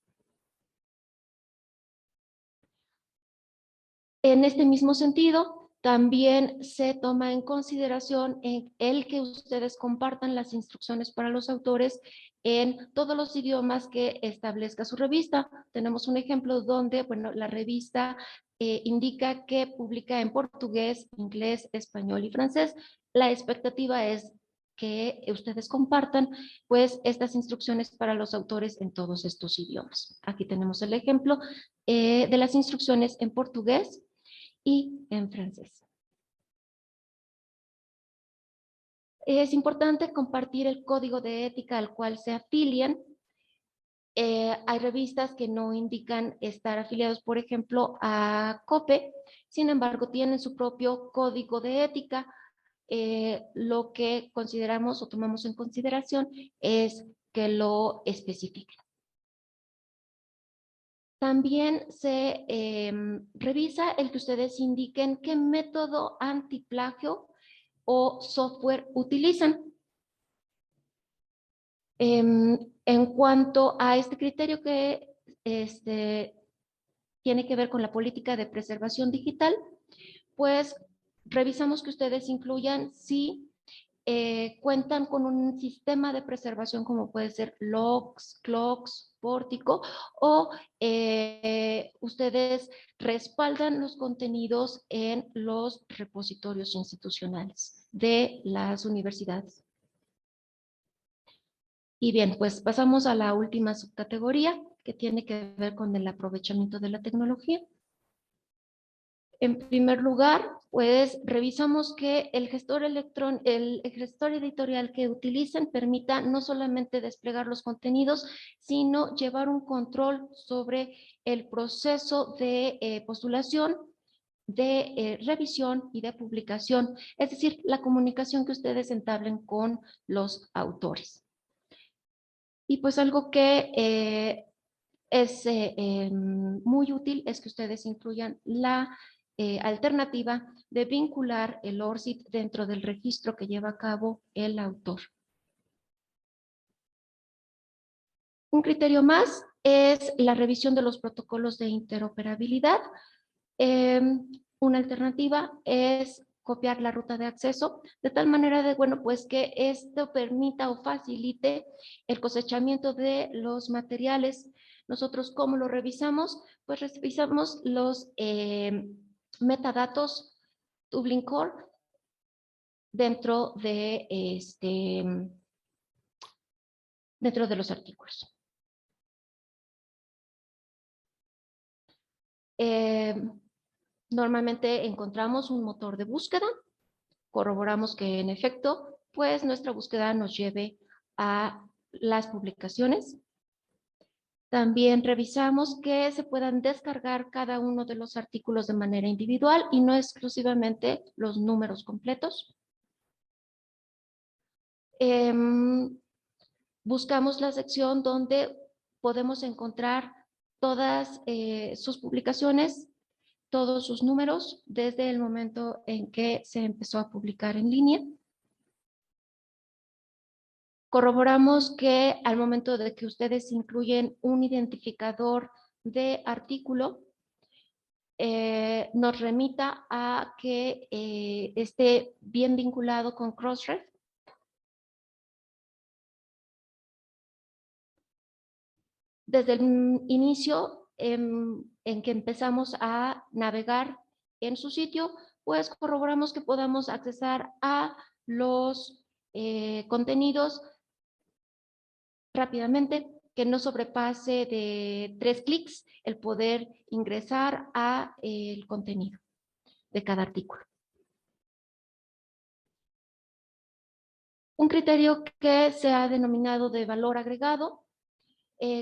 En este mismo sentido, también se toma en consideración el que ustedes compartan las instrucciones para los autores en todos los idiomas que establezca su revista. Tenemos un ejemplo donde, bueno, la revista indica que publica en portugués, inglés, español y francés. La expectativa es que ustedes compartan pues estas instrucciones para los autores en todos estos idiomas. Aquí tenemos el ejemplo de las instrucciones en portugués y en francés. Es importante compartir el código de ética al cual se afilian. Hay revistas que no indican estar afiliados, por ejemplo, a COPE, sin embargo, tienen su propio código de ética. Lo que consideramos o tomamos en consideración es que lo especifiquen. También se revisa el que ustedes indiquen qué método antiplagio o software utilizan. En cuanto a este criterio que tiene que ver con la política de preservación digital, pues revisamos que ustedes incluyan si cuentan con un sistema de preservación como puede ser logs, clocks, Pórtico, o ustedes respaldan los contenidos en los repositorios institucionales de las universidades. Y bien, pues pasamos a la última subcategoría que tiene que ver con el aprovechamiento de la tecnología. En primer lugar, pues revisamos que el gestor editorial que utilicen permita no solamente desplegar los contenidos, sino llevar un control sobre el proceso de postulación, de revisión y de publicación, es decir, la comunicación que ustedes entablen con los autores. Y pues algo que es muy útil es que ustedes incluyan la alternativa de vincular el ORCID dentro del registro que lleva a cabo el autor. Un criterio más es la revisión de los protocolos de interoperabilidad. Una alternativa es copiar la ruta de acceso, de tal manera de, bueno, pues que esto permita o facilite el cosechamiento de los materiales. Nosotros, ¿cómo lo revisamos? Pues revisamos los metadatos Dublin Core dentro de los artículos. Normalmente encontramos un motor de búsqueda, corroboramos que en efecto, pues nuestra búsqueda nos lleve a las publicaciones. También revisamos que se puedan descargar cada uno de los artículos de manera individual y no exclusivamente los números completos. Buscamos la sección donde podemos encontrar todas sus publicaciones, todos sus números desde el momento en que se empezó a publicar en línea. Corroboramos que al momento de que ustedes incluyen un identificador de artículo, nos remita a que esté bien vinculado con Crossref. Desde el inicio en que empezamos a navegar en su sitio, pues corroboramos que podamos accesar a los contenidos rápidamente, que no sobrepase de 3 clics el poder ingresar a el contenido de cada artículo. Un criterio que se ha denominado de valor agregado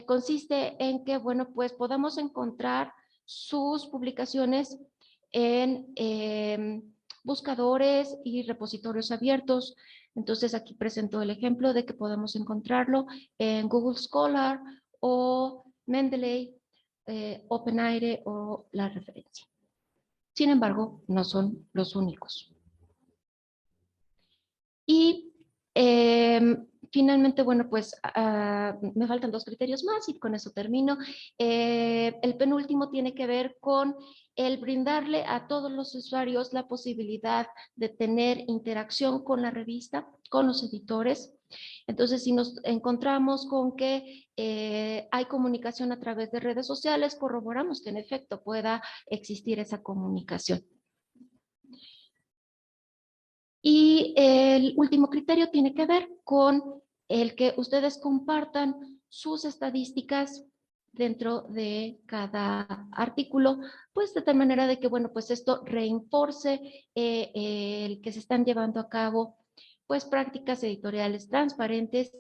consiste en que, bueno, pues podamos encontrar sus publicaciones en buscadores y repositorios abiertos. Entonces aquí presento el ejemplo de que podemos encontrarlo en Google Scholar o Mendeley, OpenAIRE o la referencia. Sin embargo, no son los únicos. Y finalmente, bueno, pues me faltan 2 criterios más y con eso termino. El penúltimo tiene que ver con el brindarle a todos los usuarios la posibilidad de tener interacción con la revista, con los editores. Entonces, si nos encontramos con que hay comunicación a través de redes sociales, corroboramos que en efecto pueda existir esa comunicación. Y el último criterio tiene que ver con el que ustedes compartan sus estadísticas dentro de cada artículo, pues de tal manera de que, bueno, pues esto reinforce el que se están llevando a cabo pues prácticas editoriales transparentes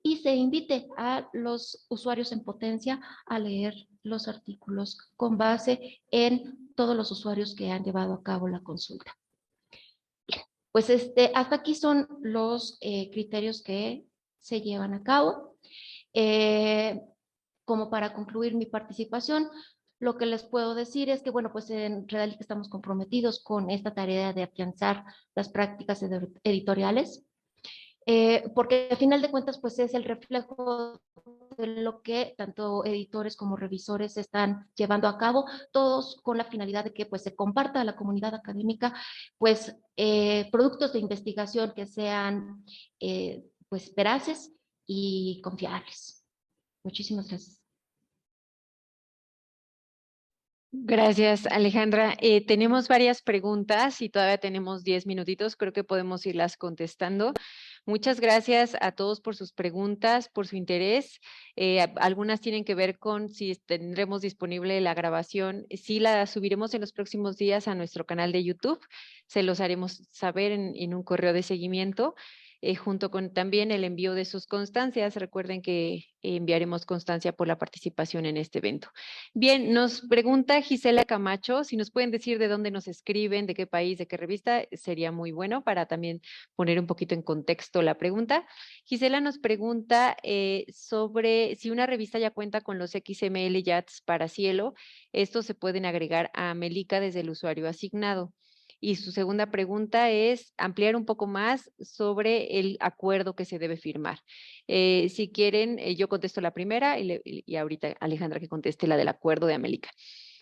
y se invite a los usuarios en potencia a leer los artículos con base en todos los usuarios que han llevado a cabo la consulta. Pues hasta aquí son los criterios que se llevan a cabo. Como para concluir mi participación, lo que les puedo decir es que, bueno, pues en Redalyc estamos comprometidos con esta tarea de afianzar las prácticas editoriales, porque al final de cuentas, pues es el reflejo de lo que tanto editores como revisores están llevando a cabo, todos con la finalidad de que pues se comparta a la comunidad académica pues productos de investigación que sean pues veraces y confiables. Muchísimas gracias. Gracias, Alejandra. Tenemos varias preguntas y todavía tenemos 10 minutitos. Creo que podemos irlas contestando. Muchas gracias a todos por sus preguntas, por su interés. Algunas tienen que ver con si tendremos disponible la grabación. Sí, la subiremos en los próximos días a nuestro canal de YouTube. Se los haremos saber en un correo de seguimiento. Junto con también el envío de sus constancias. Recuerden que enviaremos constancia por la participación en este evento. Bien, nos pregunta Gisela Camacho, si nos pueden decir de dónde nos escriben, de qué país, de qué revista, sería muy bueno para también poner un poquito en contexto la pregunta. Gisela nos pregunta sobre si una revista ya cuenta con los XML JATS para Cielo, estos se pueden agregar a Melica desde el usuario asignado. Y su segunda pregunta es ampliar un poco más sobre el acuerdo que se debe firmar. Si quieren, yo contesto la primera y ahorita Alejandra que conteste la del acuerdo de América.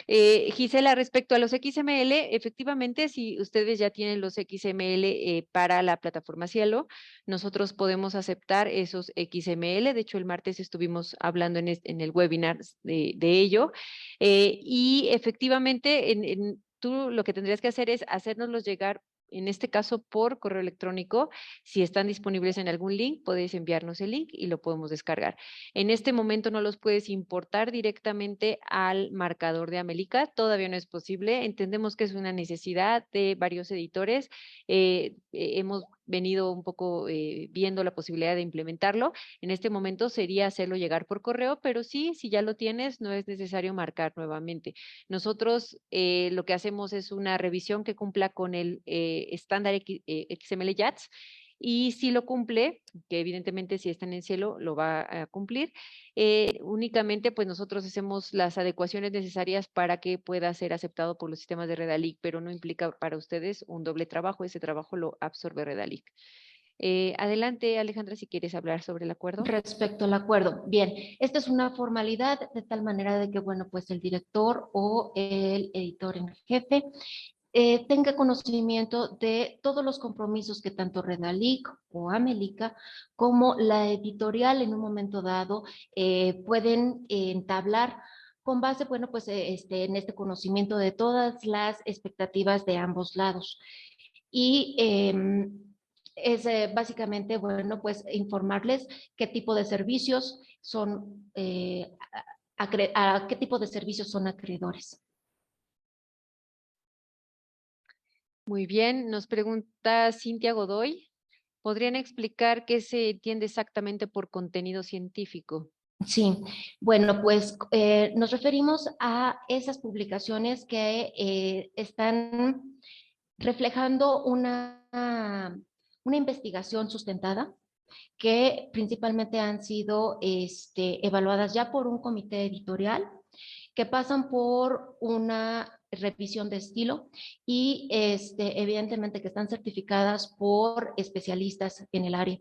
Gisela, respecto a los XML, efectivamente, si ustedes ya tienen los XML para la plataforma Cielo, nosotros podemos aceptar esos XML. De hecho, el martes estuvimos hablando en el webinar de ello. Y efectivamente, tú lo que tendrías que hacer es hacérnoslos llegar en este caso por correo electrónico. Si están disponibles en algún link, podéis enviarnos el link y lo podemos descargar. En este momento no los puedes importar directamente al marcador de Amelica, todavía no es posible. Entendemos que es una necesidad de varios editores. Hemos venido un poco viendo la posibilidad de implementarlo. En este momento sería hacerlo llegar por correo, pero sí, si ya lo tienes, no es necesario marcar nuevamente. Nosotros lo que hacemos es una revisión que cumpla con el estándar XML JATS y si lo cumple, que evidentemente si está en el cielo lo va a cumplir, únicamente pues nosotros hacemos las adecuaciones necesarias para que pueda ser aceptado por los sistemas de Redalic, pero no implica para ustedes un doble trabajo, ese trabajo lo absorbe Redalic. Adelante, Alejandra, si quieres hablar sobre el acuerdo. Respecto al acuerdo, bien, esta es una formalidad de tal manera de que, bueno, pues el director o el editor en jefe tenga conocimiento de todos los compromisos que tanto Redalic o Amelica como la editorial en un momento dado pueden entablar con base, bueno, pues en este conocimiento de todas las expectativas de ambos lados. Y es básicamente, bueno, pues informarles qué tipo de servicios son, a qué tipo de servicios son acreedores. Muy bien, nos pregunta Cintia Godoy. ¿Podrían explicar qué se entiende exactamente por contenido científico? Sí, bueno, pues nos referimos a esas publicaciones que están reflejando una investigación sustentada que principalmente han sido evaluadas ya por un comité editorial que pasan por una revisión de estilo y evidentemente que están certificadas por especialistas en el área.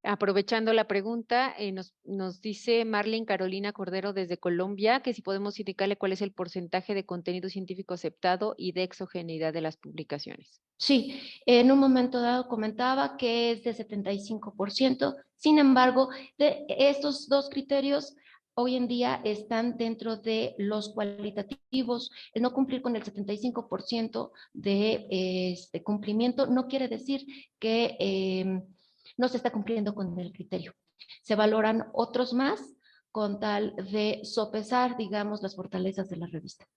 Aprovechando la pregunta, nos dice Marlene Carolina Cordero desde Colombia que si podemos indicarle cuál es el porcentaje de contenido científico aceptado y de exogeneidad de las publicaciones. Sí, en un momento dado comentaba que es de 75%. Sin embargo, de estos dos criterios hoy en día están dentro de los cualitativos. El no cumplir con el 75% de cumplimiento no quiere decir que no se está cumpliendo con el criterio. Se valoran otros más con tal de sopesar, digamos, las fortalezas de la revista.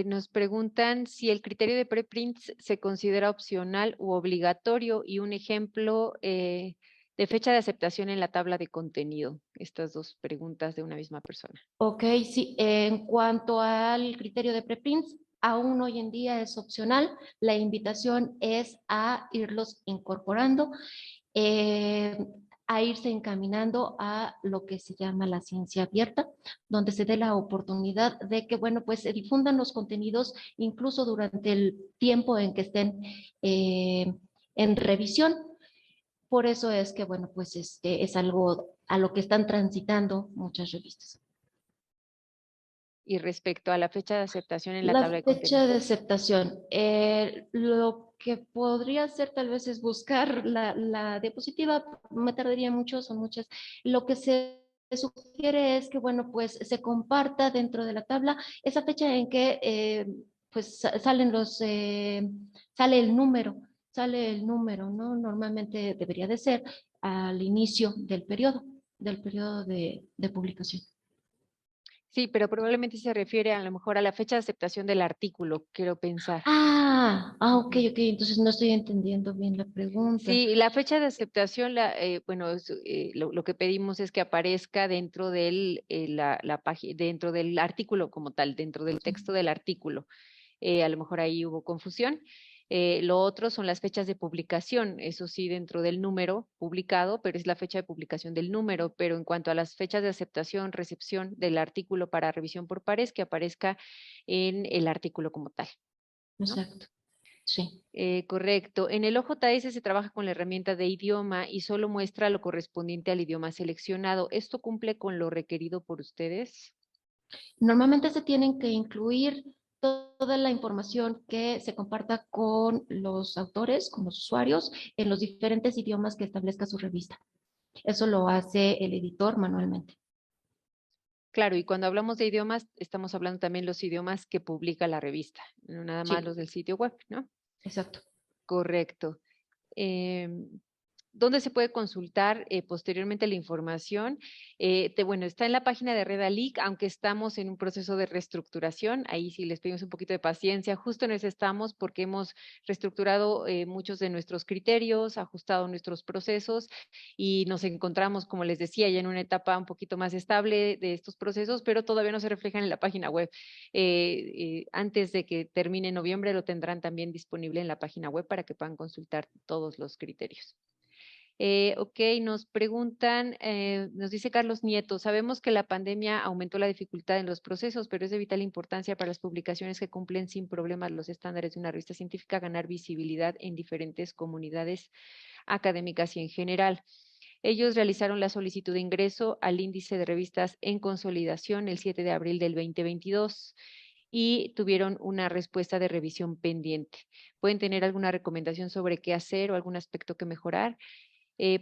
Nos preguntan si el criterio de preprints se considera opcional u obligatorio y un ejemplo de fecha de aceptación en la tabla de contenido. Estas dos preguntas de una misma persona. Ok, sí, en cuanto al criterio de preprints, aún hoy en día es opcional. La invitación es a irlos incorporando, eh, a irse encaminando a lo que se llama la ciencia abierta, donde se dé la oportunidad de que, bueno, pues se difundan los contenidos incluso durante el tiempo en que estén en revisión. Por eso es que, bueno, pues es algo a lo que están transitando muchas revistas. Y respecto a la fecha de aceptación en la La tabla de contenido. fecha de aceptación. Lo que podría hacer tal vez es buscar la diapositiva, me tardaría mucho, son muchas. Lo que se sugiere es que, bueno, pues se comparta dentro de la tabla esa fecha en que pues sale el número, ¿no? Normalmente debería de ser al inicio del periodo de publicación. Sí, pero probablemente se refiere a lo mejor a la fecha de aceptación del artículo, quiero pensar. Ok, ok, entonces no estoy entendiendo bien la pregunta. Sí, la fecha de aceptación, bueno, lo que pedimos es que aparezca dentro del, dentro del artículo como tal, dentro del texto del artículo. A lo mejor ahí hubo confusión. Lo otro son las fechas de publicación, eso sí, dentro del número publicado, pero es la fecha de publicación del número. Pero en cuanto a las fechas de aceptación, recepción del artículo para revisión por pares, que aparezca en el artículo como tal, ¿no? Exacto, sí. Correcto. En el OJS se trabaja con la herramienta de idioma y solo muestra lo correspondiente al idioma seleccionado. ¿Esto cumple con lo requerido por ustedes? Normalmente se tienen que incluir toda la información que se comparta con los autores, con los usuarios, en los diferentes idiomas que establezca su revista. Eso lo hace el editor manualmente. Claro, y cuando hablamos de idiomas, estamos hablando también los idiomas que publica la revista, no nada más Sí, los del sitio web, ¿no? exacto. Correcto. Em, ¿Dónde se puede consultar posteriormente la información? Bueno, está en la página de Redalic, aunque estamos en un proceso de reestructuración. Ahí sí les pedimos un poquito de paciencia. Justo en eso estamos porque hemos reestructurado muchos de nuestros criterios, ajustado nuestros procesos y nos encontramos, como les decía, ya en una etapa un poquito más estable de estos procesos, pero todavía no se reflejan en la página web. Antes de que termine noviembre lo tendrán también disponible en la página web para que puedan consultar todos los criterios. Ok, nos preguntan, nos dice Carlos Nieto, sabemos que la pandemia aumentó la dificultad en los procesos, pero es de vital importancia para las publicaciones que cumplen sin problemas los estándares de una revista científica ganar visibilidad en diferentes comunidades académicas y en general. Ellos realizaron la solicitud de ingreso al índice de revistas en consolidación el 7 de abril del 2022 y tuvieron una respuesta de revisión pendiente. ¿Pueden tener alguna recomendación sobre qué hacer o algún aspecto que mejorar?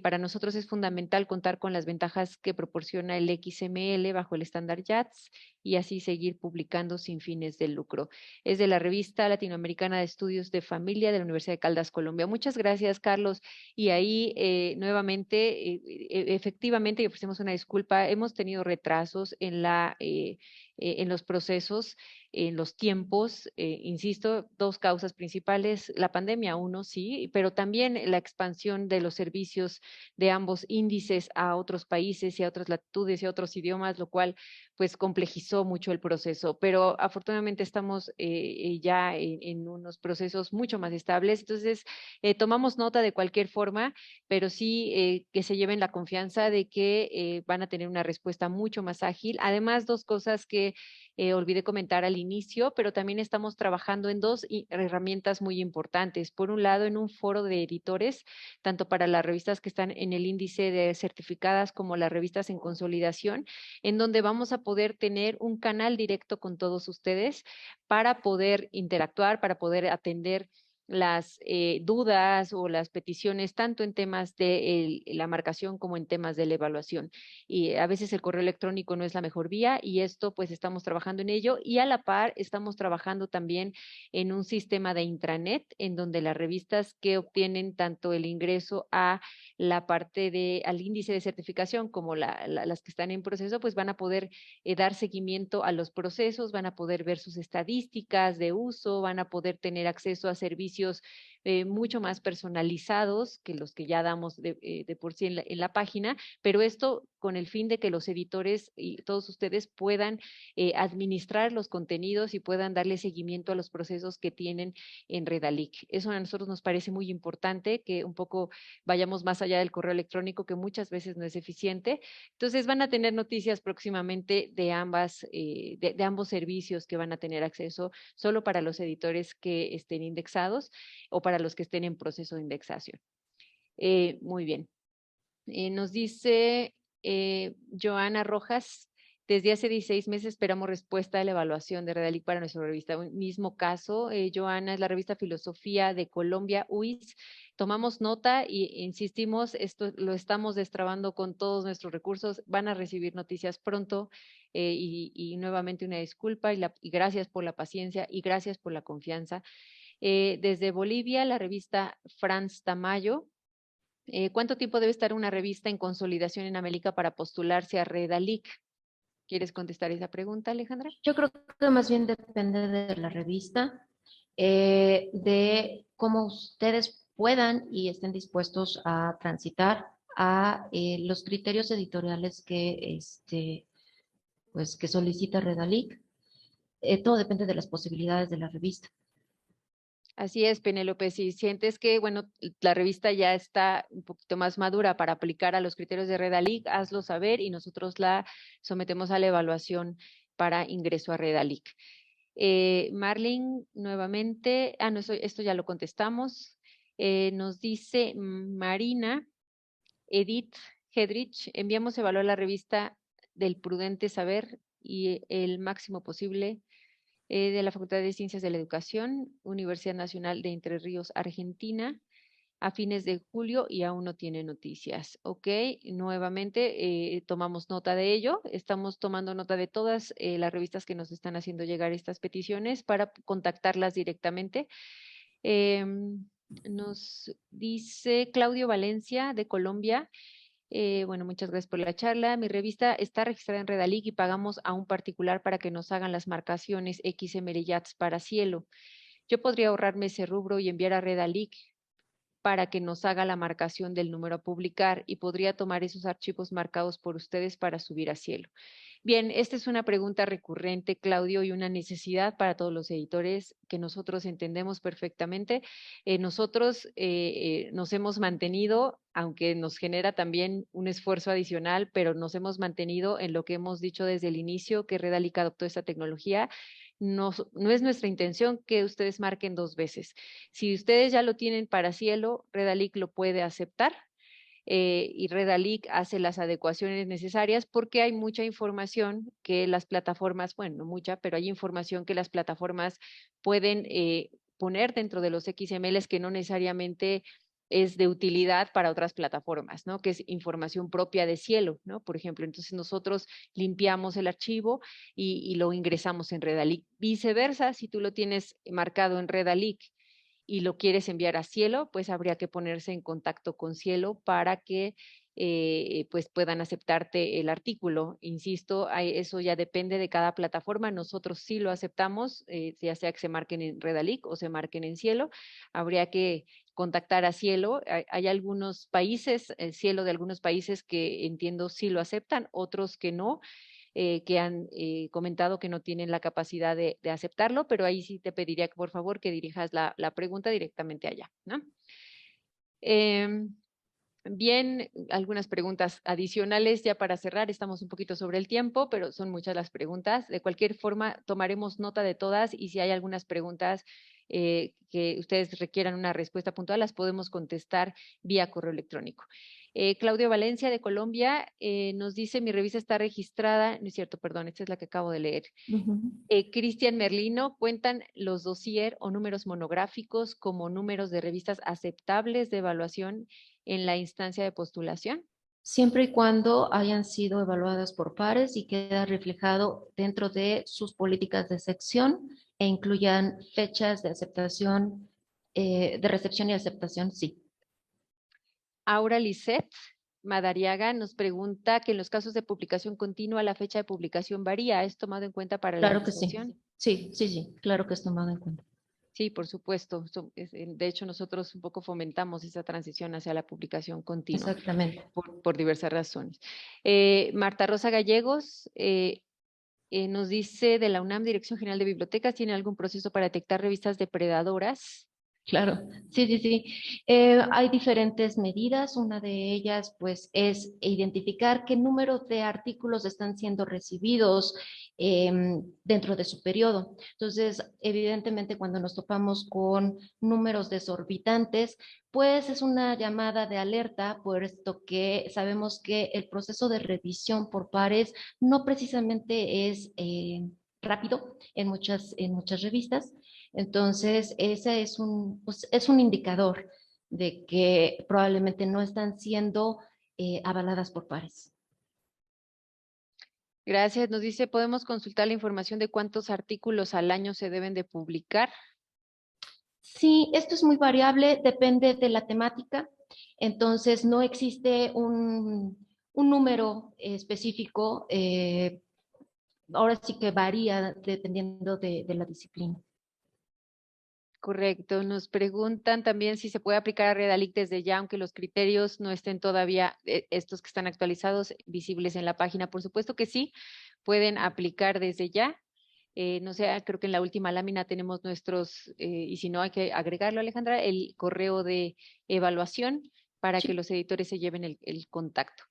Para nosotros es fundamental contar con las ventajas que proporciona el XML bajo el estándar JATS y así seguir publicando sin fines de lucro. Es de la revista Latinoamericana de Estudios de Familia de la Universidad de Caldas, Colombia. Muchas gracias, Carlos. Y ahí nuevamente, efectivamente, y ofrecemos una disculpa, hemos tenido retrasos en los procesos, en los tiempos, insisto, dos causas principales, la pandemia, uno sí, pero también la expansión de los servicios de ambos índices a otros países y a otras latitudes y a otros idiomas, lo cual pues complejizó mucho el proceso, pero afortunadamente estamos ya en unos procesos mucho más estables, entonces tomamos nota de cualquier forma, pero sí que se lleven la confianza de que van a tener una respuesta mucho más ágil. Además, dos cosas que olvidé comentar al inicio, pero también estamos trabajando en dos herramientas muy importantes. Por un lado, en un foro de editores, tanto para las revistas que están en el índice de certificadas como las revistas en consolidación, en donde vamos a poder tener un canal directo con todos ustedes para poder interactuar, para poder atender las dudas o las peticiones, tanto en temas de la marcación como en temas de la evaluación. Y a veces el correo electrónico no es la mejor vía y esto pues estamos trabajando en ello y a la par estamos trabajando también en un sistema de intranet en donde las revistas que obtienen tanto el ingreso a la parte al índice de certificación como las que están en proceso, pues van a poder dar seguimiento a los procesos, van a poder ver sus estadísticas de uso, van a poder tener acceso a servicios mucho más personalizados que los que ya damos de por sí en la página, pero esto con el fin de que los editores y todos ustedes puedan administrar los contenidos y puedan darle seguimiento a los procesos que tienen en Redalic. Eso a nosotros nos parece muy importante, que un poco vayamos más allá del correo electrónico, que muchas veces no es eficiente. Entonces van a tener noticias próximamente de ambos servicios que van a tener acceso solo para los editores que estén indexados o para los que estén en proceso de indexación. Muy bien. Nos dice Joana Rojas, desde hace 16 meses esperamos respuesta de la evaluación de Redalic para nuestra revista. Un mismo caso, Joana, es la revista Filosofía de Colombia, UIS. tomamos nota y insistimos, esto lo estamos destrabando con todos nuestros recursos, van a recibir noticias pronto y nuevamente una disculpa y gracias por la paciencia y gracias por la confianza. Desde Bolivia, la revista Franz Tamayo. ¿Cuánto tiempo debe estar una revista en consolidación en América para postularse a Redalic? ¿Quieres contestar esa pregunta, Alejandra? Yo creo que más bien depende de la revista, de cómo ustedes puedan y estén dispuestos a transitar a los criterios editoriales pues, que solicita Redalic. Todo depende de las posibilidades de la revista. Así es, Penélope. Si sientes que, bueno, la revista ya está un poquito más madura para aplicar a los criterios de Redalic, hazlo saber y nosotros la sometemos a la evaluación para ingreso a Redalic. Marlene, nuevamente, no, esto ya lo contestamos. Nos dice Marina, Edith Hedrich, enviamos evaluar la revista del prudente saber y el máximo posible de la Facultad de Ciencias de la Educación, Universidad Nacional de Entre Ríos, Argentina, a fines de julio y aún no tiene noticias. Ok, nuevamente tomamos nota de ello. Estamos tomando nota de todas las revistas que nos están haciendo llegar estas peticiones para contactarlas directamente. Nos dice Claudio Valencia de Colombia. Bueno, muchas gracias por la charla. Mi revista está registrada en Redalic y pagamos a un particular para que nos hagan las marcaciones XML YATS para cielo. Yo podría ahorrarme ese rubro y enviar a Redalic para que nos haga la marcación del número a publicar y podría tomar esos archivos marcados por ustedes para subir a cielo. Bien, esta es una pregunta recurrente, Claudio, y una necesidad para todos los editores que nosotros entendemos perfectamente. Nosotros nos hemos mantenido, aunque nos genera también un esfuerzo adicional, pero nos hemos mantenido en lo que hemos dicho desde el inicio, que Redalic adoptó esta tecnología. No, no es nuestra intención que ustedes marquen dos veces. Si ustedes ya lo tienen para cielo, Redalic lo puede aceptar y Redalic hace las adecuaciones necesarias porque hay mucha información que las plataformas, bueno, no mucha, pero hay información que las plataformas pueden poner dentro de los XMLs que no necesariamente es de utilidad para otras plataformas, ¿no? Que es información propia de cielo, ¿no? Por ejemplo, entonces nosotros limpiamos el archivo y lo ingresamos en Redalic. Viceversa, si tú lo tienes marcado en Redalic y lo quieres enviar a cielo, pues habría que ponerse en contacto con cielo para que pues puedan aceptarte el artículo. Insisto, eso ya depende de cada plataforma. Nosotros sí lo aceptamos, ya sea que se marquen en Redalic o se marquen en cielo. Habría que contactar a cielo. Hay algunos países, el cielo de algunos países que entiendo sí lo aceptan, otros que no. Que han comentado que no tienen la capacidad de aceptarlo, pero ahí sí te pediría que por favor que dirijas la pregunta directamente allá, ¿no? Bien, algunas preguntas adicionales ya para cerrar. Estamos un poquito sobre el tiempo, pero son muchas las preguntas. De cualquier forma, tomaremos nota de todas y si hay algunas preguntas que ustedes requieran una respuesta puntual, las podemos contestar vía correo electrónico. Claudio Valencia de Colombia nos dice, mi revista está registrada, no es cierto, perdón, esta es la que acabo de leer. Cristian Merlino, ¿cuentan los dossier o números monográficos como números de revistas aceptables de evaluación en la instancia de postulación? Siempre y cuando hayan sido evaluadas por pares y queda reflejado dentro de sus políticas de sección e incluyan fechas de aceptación, de recepción y aceptación, sí. Aura Lisset Madariaga nos pregunta que en los casos de publicación continua la fecha de publicación varía. ¿Es tomado en cuenta para la Claro que sí. iniciación? Sí, claro que es tomado en cuenta. Sí, por supuesto. De hecho, nosotros un poco fomentamos esa transición hacia la publicación continua Exactamente. por diversas razones. Marta Rosa Gallegos nos dice de la UNAM, Dirección General de Bibliotecas, ¿tiene algún proceso para detectar revistas depredadoras? Claro, sí. Hay diferentes medidas. Una de ellas, pues, es identificar qué número de artículos están siendo recibidos dentro de su periodo. Entonces, evidentemente, cuando nos topamos con números desorbitantes, pues es una llamada de alerta, puesto que sabemos que el proceso de revisión por pares no precisamente es rápido en muchas revistas. Entonces, ese es un indicador de que probablemente no están siendo avaladas por pares. Gracias. Nos dice, ¿podemos consultar la información de cuántos artículos al año se deben de publicar? Sí, esto es muy variable, depende de la temática. Entonces, no existe un número específico. Ahora sí que varía dependiendo de la disciplina. Correcto. Nos preguntan también si se puede aplicar a Redalic desde ya, aunque los criterios no estén todavía, estos que están actualizados, visibles en la página. Por supuesto que sí, pueden aplicar desde ya. No sé, creo que en la última lámina tenemos nuestros, y si no hay que agregarlo, Alejandra, el correo de evaluación para que Sí. los editores se lleven el contacto.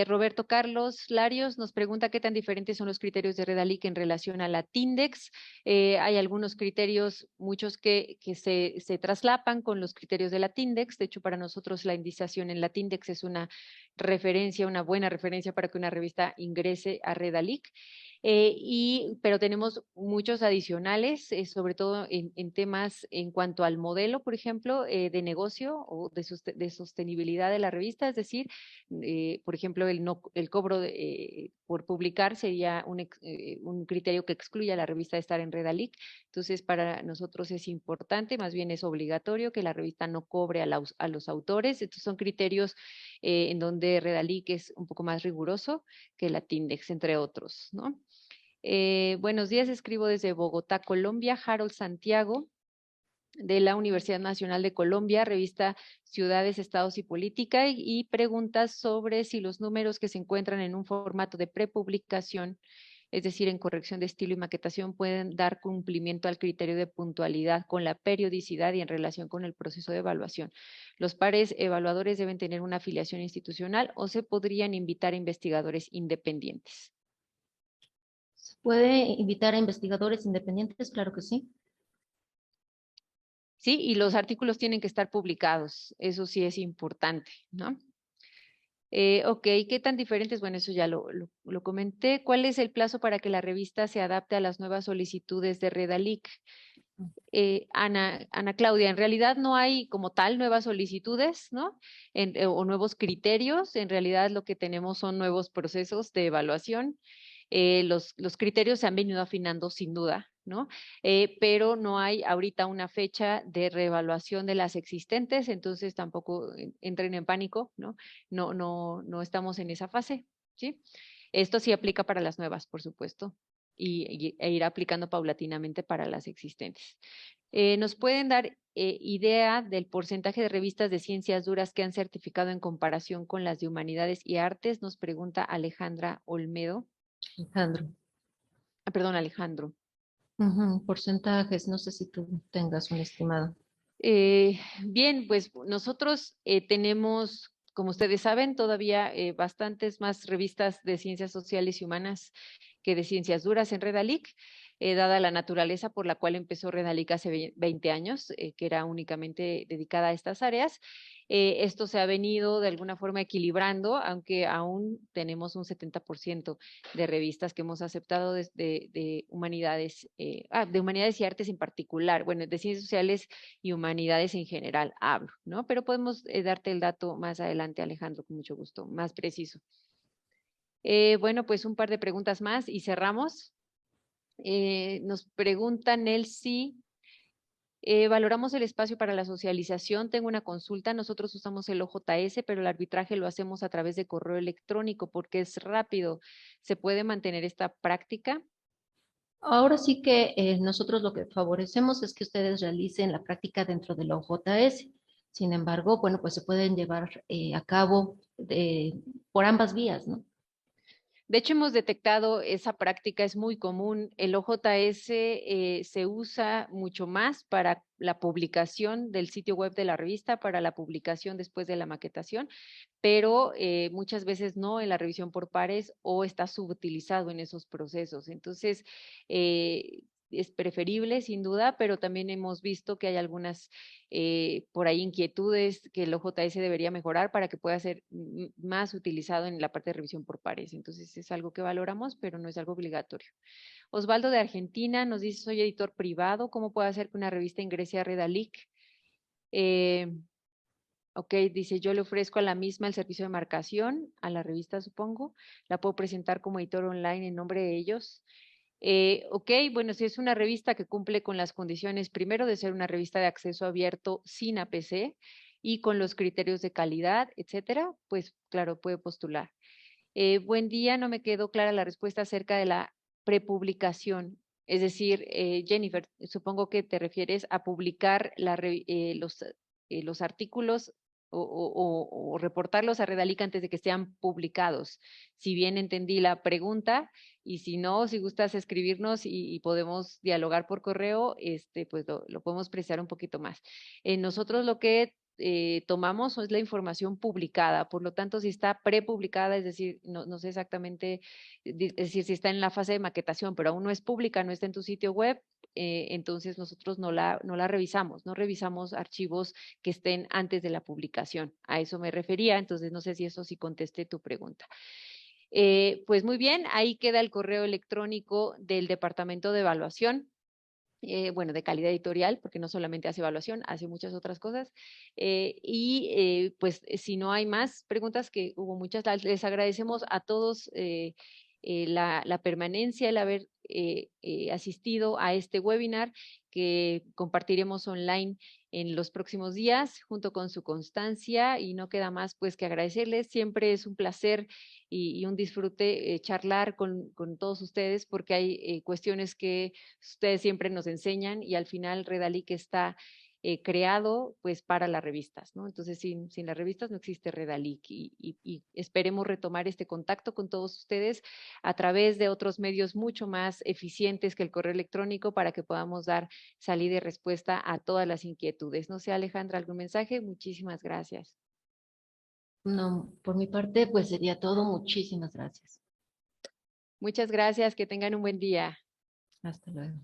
Roberto Carlos Larios nos pregunta qué tan diferentes son los criterios de Redalic en relación a la Tindex. Hay algunos criterios, muchos que se traslapan con los criterios de la Tindex. De hecho, para nosotros la indización en la Tindex es una referencia, una buena referencia para que una revista ingrese a Redalic. Pero tenemos muchos adicionales, sobre todo en temas en cuanto al modelo, por ejemplo, de negocio o de sostenibilidad de la revista, es decir, por ejemplo, el cobro por publicar sería un criterio que excluya a la revista de estar en Redalic. Entonces, para nosotros es importante, más bien es obligatorio que la revista no cobre a los autores. Estos son criterios en donde Redalic es un poco más riguroso que la Tindex, entre otros, ¿no? Buenos días, escribo desde Bogotá, Colombia, Harold Santiago, de la Universidad Nacional de Colombia, revista Ciudades, Estados y Política, y preguntas sobre si los números que se encuentran en un formato de prepublicación, es decir, en corrección de estilo y maquetación, pueden dar cumplimiento al criterio de puntualidad con la periodicidad y en relación con el proceso de evaluación. Los pares evaluadores deben tener una afiliación institucional o se podrían invitar a investigadores independientes. ¿Se puede invitar a investigadores independientes? Claro que sí. Sí, y los artículos tienen que estar publicados, eso sí es importante, ¿no? Ok, ¿qué tan diferentes? Bueno, eso ya lo comenté. ¿Cuál es el plazo para que la revista se adapte a las nuevas solicitudes de Redalic? Ana Claudia, en realidad no hay como tal nuevas solicitudes, ¿no? O nuevos criterios. En realidad lo que tenemos son nuevos procesos de evaluación. Los criterios se han venido afinando sin duda, ¿no? Pero no hay ahorita una fecha de reevaluación de las existentes, entonces tampoco entren en pánico, ¿no? No estamos en esa fase, ¿sí? Esto sí aplica para las nuevas, por supuesto, e ir aplicando paulatinamente para las existentes. ¿Nos pueden dar idea del porcentaje de revistas de ciencias duras que han certificado en comparación con las de humanidades y artes? Nos pregunta Alejandra Olmedo. Alejandro. Perdón, Alejandro. Porcentajes, no sé si tú tengas un estimado. Bien, pues nosotros tenemos, como ustedes saben, todavía bastantes más revistas de ciencias sociales y humanas que de ciencias duras en Redalic, dada la naturaleza por la cual empezó Redalic hace 20 años, que era únicamente dedicada a estas áreas. Esto se ha venido de alguna forma equilibrando, aunque aún tenemos un 70% de revistas que hemos aceptado de humanidades, de humanidades y artes en particular, bueno, de ciencias sociales y humanidades en general hablo, ¿no? Pero podemos darte el dato más adelante, Alejandro, con mucho gusto, más preciso. Bueno, pues un par de preguntas más y cerramos. Nos pregunta Nelsi, valoramos el espacio para la socialización. Tengo una consulta. Nosotros usamos el OJS, pero el arbitraje lo hacemos a través de correo electrónico porque es rápido. ¿Se puede mantener esta práctica? Ahora sí que nosotros lo que favorecemos es que ustedes realicen la práctica dentro de la OJS. Sin embargo, bueno, pues se pueden llevar a cabo por ambas vías, ¿no? De hecho, hemos detectado esa práctica, es muy común. El OJS se usa mucho más para la publicación del sitio web de la revista, para la publicación después de la maquetación, pero muchas veces no en la revisión por pares o está subutilizado en esos procesos. Entonces, es preferible sin duda, pero también hemos visto que hay algunas por ahí inquietudes que el OJS debería mejorar para que pueda ser más utilizado en la parte de revisión por pares. Entonces, es algo que valoramos, pero no es algo obligatorio. Osvaldo de Argentina nos dice, soy editor privado, ¿cómo puedo hacer que una revista ingrese a Redalic? Ok, dice, yo le ofrezco a la misma el servicio de marcación, a la revista supongo, la puedo presentar como editor online en nombre de ellos. Ok, bueno, si es una revista que cumple con las condiciones, primero de ser una revista de acceso abierto sin APC y con los criterios de calidad, etcétera, pues claro, puede postular. Buen día, no me quedó clara la respuesta acerca de la prepublicación. Es decir, Jennifer, supongo que te refieres a publicar los artículos o reportarlos a Redalic antes de que sean publicados. Si bien entendí la pregunta, y si no, si gustas escribirnos y podemos dialogar por correo, pues lo podemos precisar un poquito más. Nosotros lo que tomamos es la información publicada, por lo tanto, si está prepublicada, es decir, no sé exactamente, es decir, si está en la fase de maquetación, pero aún no es pública, no está en tu sitio web, entonces nosotros no la revisamos, no revisamos archivos que estén antes de la publicación. A eso me refería, entonces no sé si eso sí contesté tu pregunta. Pues muy bien, ahí queda el correo electrónico del Departamento de Evaluación. Bueno, de calidad editorial, porque no solamente hace evaluación, hace muchas otras cosas. Pues si no hay más preguntas, que hubo muchas, les agradecemos a todos la permanencia, el haber asistido a este webinar que compartiremos online en los próximos días junto con su constancia, y no queda más pues que agradecerles. Siempre es un placer y un disfrute charlar con todos ustedes, porque hay cuestiones que ustedes siempre nos enseñan, y al final Redalic está creado pues para las revistas, ¿no? Entonces sin las revistas no existe Redalic, y esperemos retomar este contacto con todos ustedes a través de otros medios mucho más eficientes que el correo electrónico, para que podamos dar salida y respuesta a todas las inquietudes. No sé, Alejandra, ¿algún mensaje? Muchísimas gracias. No, por mi parte, pues sería todo. Muchísimas gracias. Muchas gracias, que tengan un buen día. Hasta luego.